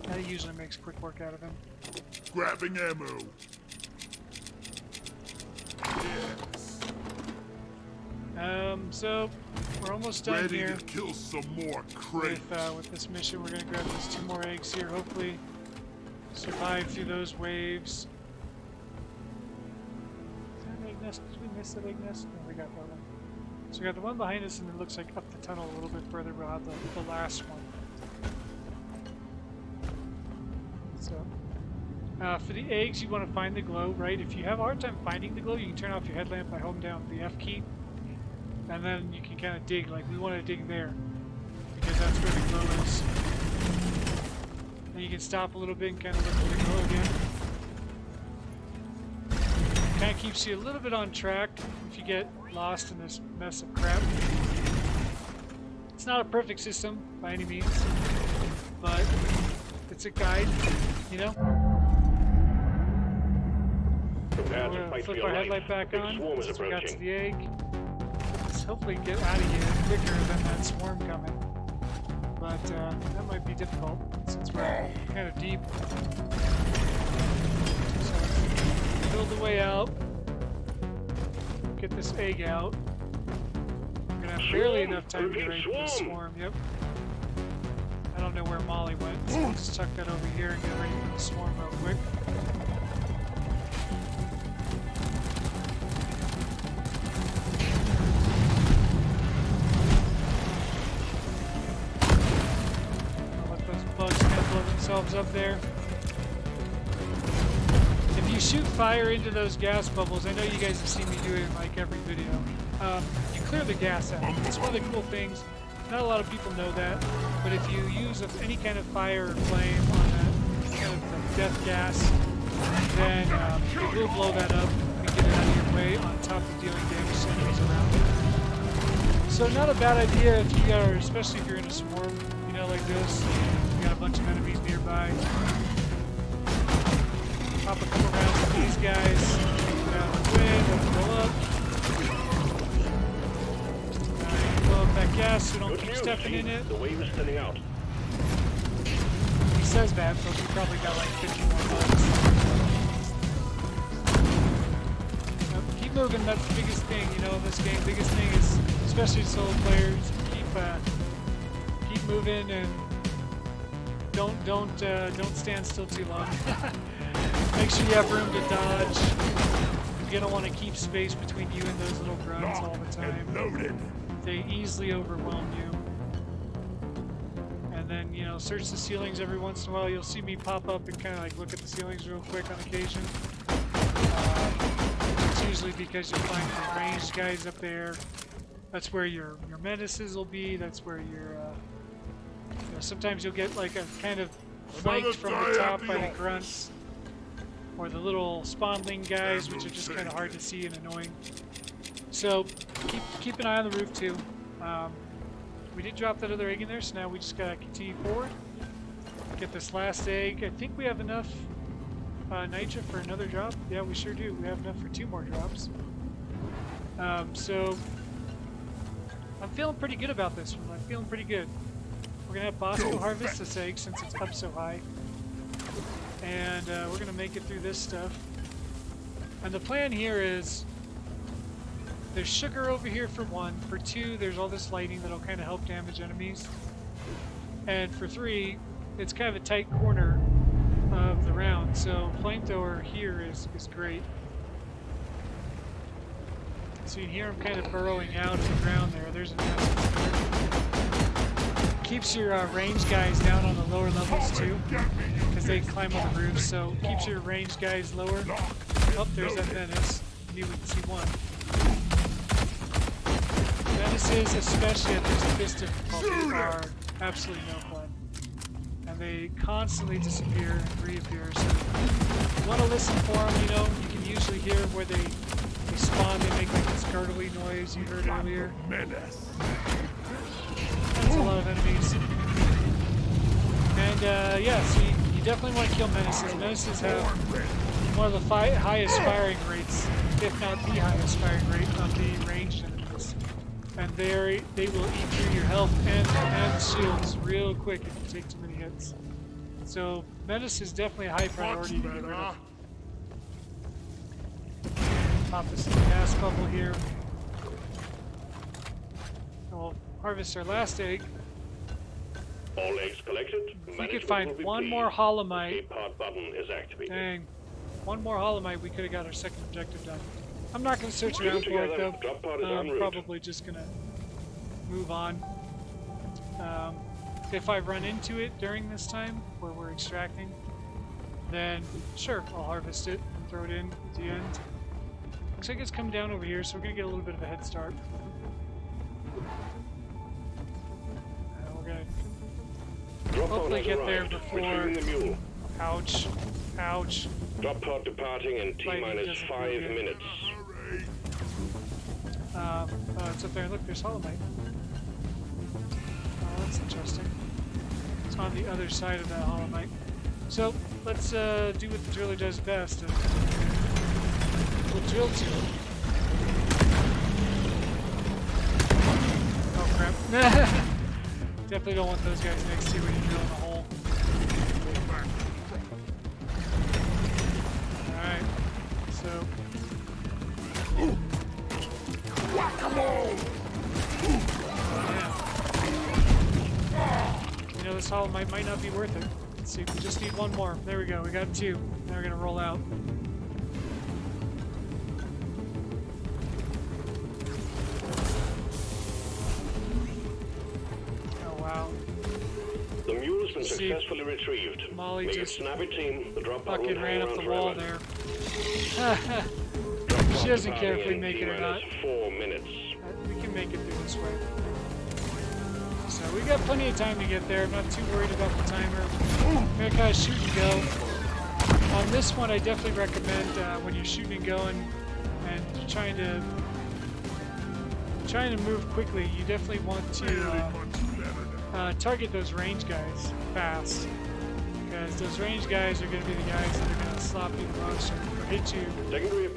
Speaker 2: That usually makes quick work out of him.
Speaker 1: Grabbing ammo. Yes.
Speaker 2: So we're almost done
Speaker 1: Ready
Speaker 2: here
Speaker 1: to kill some more crates.
Speaker 2: with this mission. We're gonna grab these 2 more eggs here. Hopefully, survive through those waves. Is that an egg nest? Did we miss that egg nest? No, we got that one. So we got the one behind us, and it looks like up the tunnel a little bit further. We'll have the last one. So, for the eggs, you want to find the glow, right? If you have a hard time finding the glow, you can turn off your headlamp by holding down the F key, and then you can kind of dig. Like we want to dig there because that's where the glow is. Then you can stop a little bit and kind of look for the glow again. Kind of keeps you a little bit on track if you get lost in this mess of crap. It's not a perfect system by any means, but it's a guide, you know?
Speaker 3: Prepare
Speaker 2: We're
Speaker 3: to
Speaker 2: gonna
Speaker 3: fight for
Speaker 2: flip
Speaker 3: your
Speaker 2: our
Speaker 3: life.
Speaker 2: headlight back
Speaker 3: Big
Speaker 2: on.
Speaker 3: swarm is
Speaker 2: Since we got to
Speaker 3: approaching.
Speaker 2: the egg. Put this hopefully get out of here quicker than that swarm coming. But that might be difficult since we're kind of deep. So build the way out. Get this egg out. We're gonna have barely enough time to get ready for the swarm. Yep. I don't know where Molly went, so we'll just tuck that over here and get ready for the swarm real quick. Themselves up there. If you shoot fire into those gas bubbles, I know you guys have seen me do it in like every video, you clear the gas out. It's one of the cool things. Not a lot of people know that, but if you use any kind of fire or flame on that kind of death gas, then it will blow that up and get it out of your way on top of dealing damage to enemies around it. So not a bad idea if you are, especially if you're in a swarm, you know, like this. Got a bunch of enemies nearby. Pop a couple rounds with these guys. Get out of the way, let them go up. Blow up that gas so don't keep stepping in it.
Speaker 3: The wave is thinning out.
Speaker 2: He says that, but we probably got like 50 more bucks. Keep moving, that's the biggest thing, you know, in this game. Biggest thing is, especially solo players, keep moving and don't stand still too long. Make sure you have room to dodge. You're gonna want to keep space between you and those little grunts all the time. They easily overwhelm you. And then, you know, search the ceilings every once in a while. You'll see me pop up and kind of like look at the ceilings real quick on occasion. It's usually because you'll find your ranged guys up there. That's where your menaces will be. That's where your you know, sometimes you'll get like a kind of flanked from the top by the grunts or the little spawnling guys, which are just kind of hard to see and annoying. So keep an eye on the roof too. We did drop that other egg in there, so now we just gotta continue forward. Get this last egg. I think we have enough nitra for another drop. Yeah, we sure do. We have enough for 2 more drops. So I'm feeling pretty good about this one. I'm feeling pretty good. We're gonna have Bosco harvest this egg since it's up so high, and we're gonna make it through this stuff. And the plan here is there's sugar over here for 1. For 2, there's all this lighting that'll kind of help damage enemies. And for 3, it's kind of a tight corner of the round, so flamethrower here is great. So you can hear them kind of burrowing out of the ground there. There's a keeps your range guys down on the lower levels too, because they climb on the roofs, so keeps your range guys lower. Oh, there's that menace. Maybe we can see one. Menaces, especially at this difficulty, are absolutely no fun. And they constantly disappear and reappear, so you want to listen for them, you know. You can usually hear where they spawn, they make like this gurgly noise you heard earlier. That's a lot of enemies. And yeah, so you definitely want to kill menaces. Menaces have one of the highest firing rates, if not the highest firing rate of the ranged enemies. And they will eat through your health and shields real quick if you take too many hits. So menace is definitely a high priority to get rid of. Pop this gas bubble here. We'll harvest our last egg.
Speaker 3: All eggs collected.
Speaker 2: If we could find one more holomite.
Speaker 3: Escape pod button is activated.
Speaker 2: Dang. One more holomite, we could have got our second objective done. I'm not going to search around for it though. I'm probably just going to move on. If I run into it during this time where we're extracting, then sure, I'll harvest it and throw it in at the end. Looks like it's come down over here, so we're going to get a little bit of a head start. We're going to hopefully get there before... Ouch. Ouch.
Speaker 3: Drop pod departing in T-minus 5 minutes.
Speaker 2: Oh, it's up there. Look, there's holomite. Oh, that's interesting. It's on the other side of that holomite. So, let's do what the driller does best. And we'll drill to it. Oh crap. Definitely don't want those guys next to you when you're drilling a hole. Alright. So.
Speaker 1: Whack-a-mole!
Speaker 2: Yeah. You know, this haul might not be worth it. Let's see, we just need one more. There we go, we got 2. Now we're gonna roll out. Oh wow.
Speaker 3: The mule's been successfully retrieved.
Speaker 2: Molly
Speaker 3: Make
Speaker 2: just
Speaker 3: it snappy, team. The drop pod
Speaker 2: fucking
Speaker 3: won't
Speaker 2: ran
Speaker 3: hang
Speaker 2: up the
Speaker 3: around
Speaker 2: wall
Speaker 3: forever.
Speaker 2: there. She doesn't care if we make it or not.
Speaker 3: 4 minutes.
Speaker 2: We can make it through this way. So we got plenty of time to get there. I'm not too worried about the timer. I'm gonna kind of shoot and go. On this one, I definitely recommend when you're shooting and going and trying to move quickly. You definitely want to target those range guys fast, because those range guys are going to be the guys that are going to slop you the most or hit you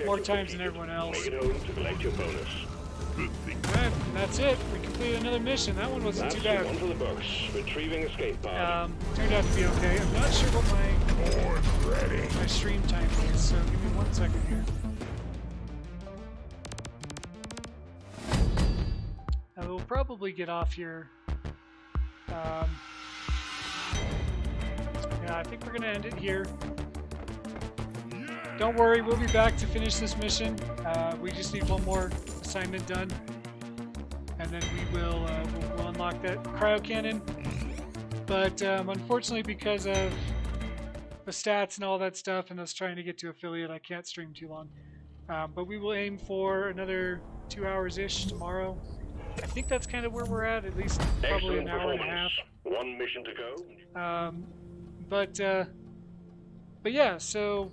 Speaker 2: more times than everyone else.
Speaker 3: Make it home to collect your bonus.
Speaker 2: Alright, and that's it. We completed another mission. That one wasn't too bad.
Speaker 3: One for the books. Retrieving escape pod.
Speaker 2: Turned out to be okay. I'm not sure what my stream time is, so give me 1 second here. We'll probably get off here. Yeah, I think we're gonna end it here. Don't worry, we'll be back to finish this mission. We just need one more assignment done, and then we'll unlock that cryo cannon. But unfortunately, because of the stats and all that stuff, and us trying to get to affiliate, I can't stream too long. But we will aim for another 2 hours-ish tomorrow. I think that's kind of where we're at least probably an hour and a half.
Speaker 3: One mission to go.
Speaker 2: But yeah, so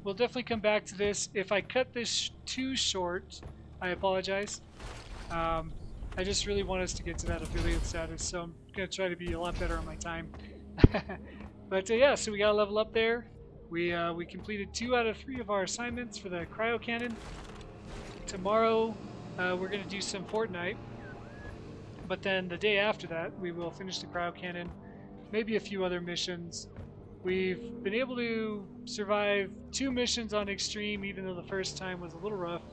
Speaker 2: we'll definitely come back to this. If I cut this too short, I apologize. I just really want us to get to that affiliate status, so I'm going to try to be a lot better on my time. But yeah, so we got to level up there. We completed 2 out of 3 of our assignments for the cryo cannon. Tomorrow we're going to do some Fortnite. But then the day after that, we will finish the cryo cannon, maybe a few other missions. We've been able to survive 2 missions on Extreme, even though the first time was a little rough.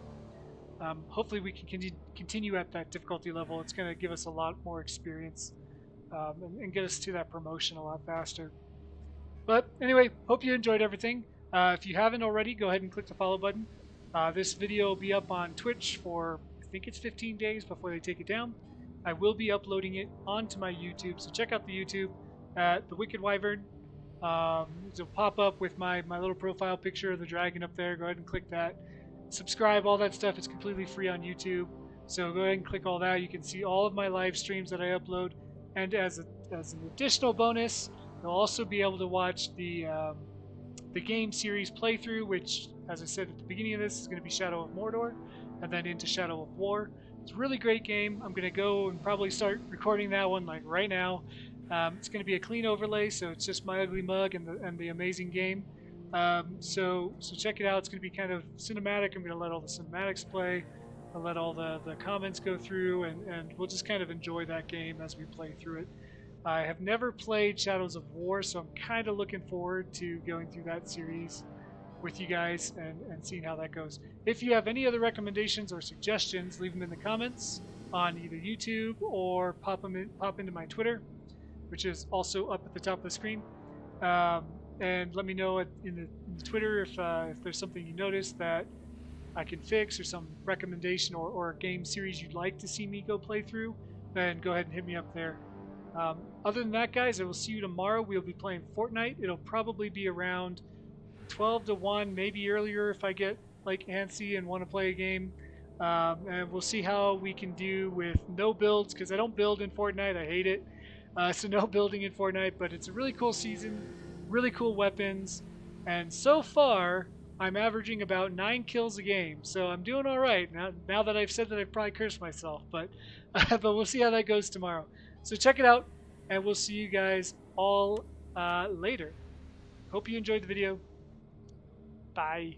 Speaker 2: Hopefully we can continue at that difficulty level. It's going to give us a lot more experience and get us to that promotion a lot faster. But anyway, hope you enjoyed everything. If you haven't already, go ahead and click the follow button. This video will be up on Twitch for, I think it's 15 days before they take it down. I will be uploading it onto my YouTube, so check out the YouTube at thewickedwyvern. It'll pop up with my little profile picture of the dragon up there. Go ahead and click that. Subscribe, all that stuff is completely free on YouTube. So go ahead and click all that. You can see all of my live streams that I upload. And as an additional bonus, you'll also be able to watch the game series playthrough, which, as I said at the beginning of this, is going to be Shadow of Mordor, and then into Shadow of War. It's a really great game. I'm going to go and probably start recording that one like right now. It's going to be a clean overlay, so it's just my ugly mug and the amazing game. So check it out. It's going to be kind of cinematic. I'm going to let all the cinematics play. I'll let all the comments go through, and we'll just kind of enjoy that game as we play through it. I have never played Shadows of War, so I'm kind of looking forward to going through that series with you guys and seeing how that goes. If you have any other recommendations or suggestions, leave them in the comments on either YouTube or pop into my Twitter, which is also up at the top of the screen. And let me know in the Twitter if there's something you noticed that I can fix, or some recommendation or a game series you'd like to see me go play through, then go ahead and hit me up there. Other than that, guys, I will see you tomorrow. We'll be playing Fortnite. It'll probably be around 12 to 1, maybe earlier if I get like antsy and want to play a game. And we'll see how we can do with no builds, because I don't build in Fortnite. I hate it. So no building in Fortnite, but it's a really cool season, really cool weapons, and so far I'm averaging about 9 kills a game, so I'm doing all right. Now that I've said that, I've probably cursed myself, but we'll see how that goes tomorrow. So check it out, and we'll see you guys all later. Hope you enjoyed the video. Bye.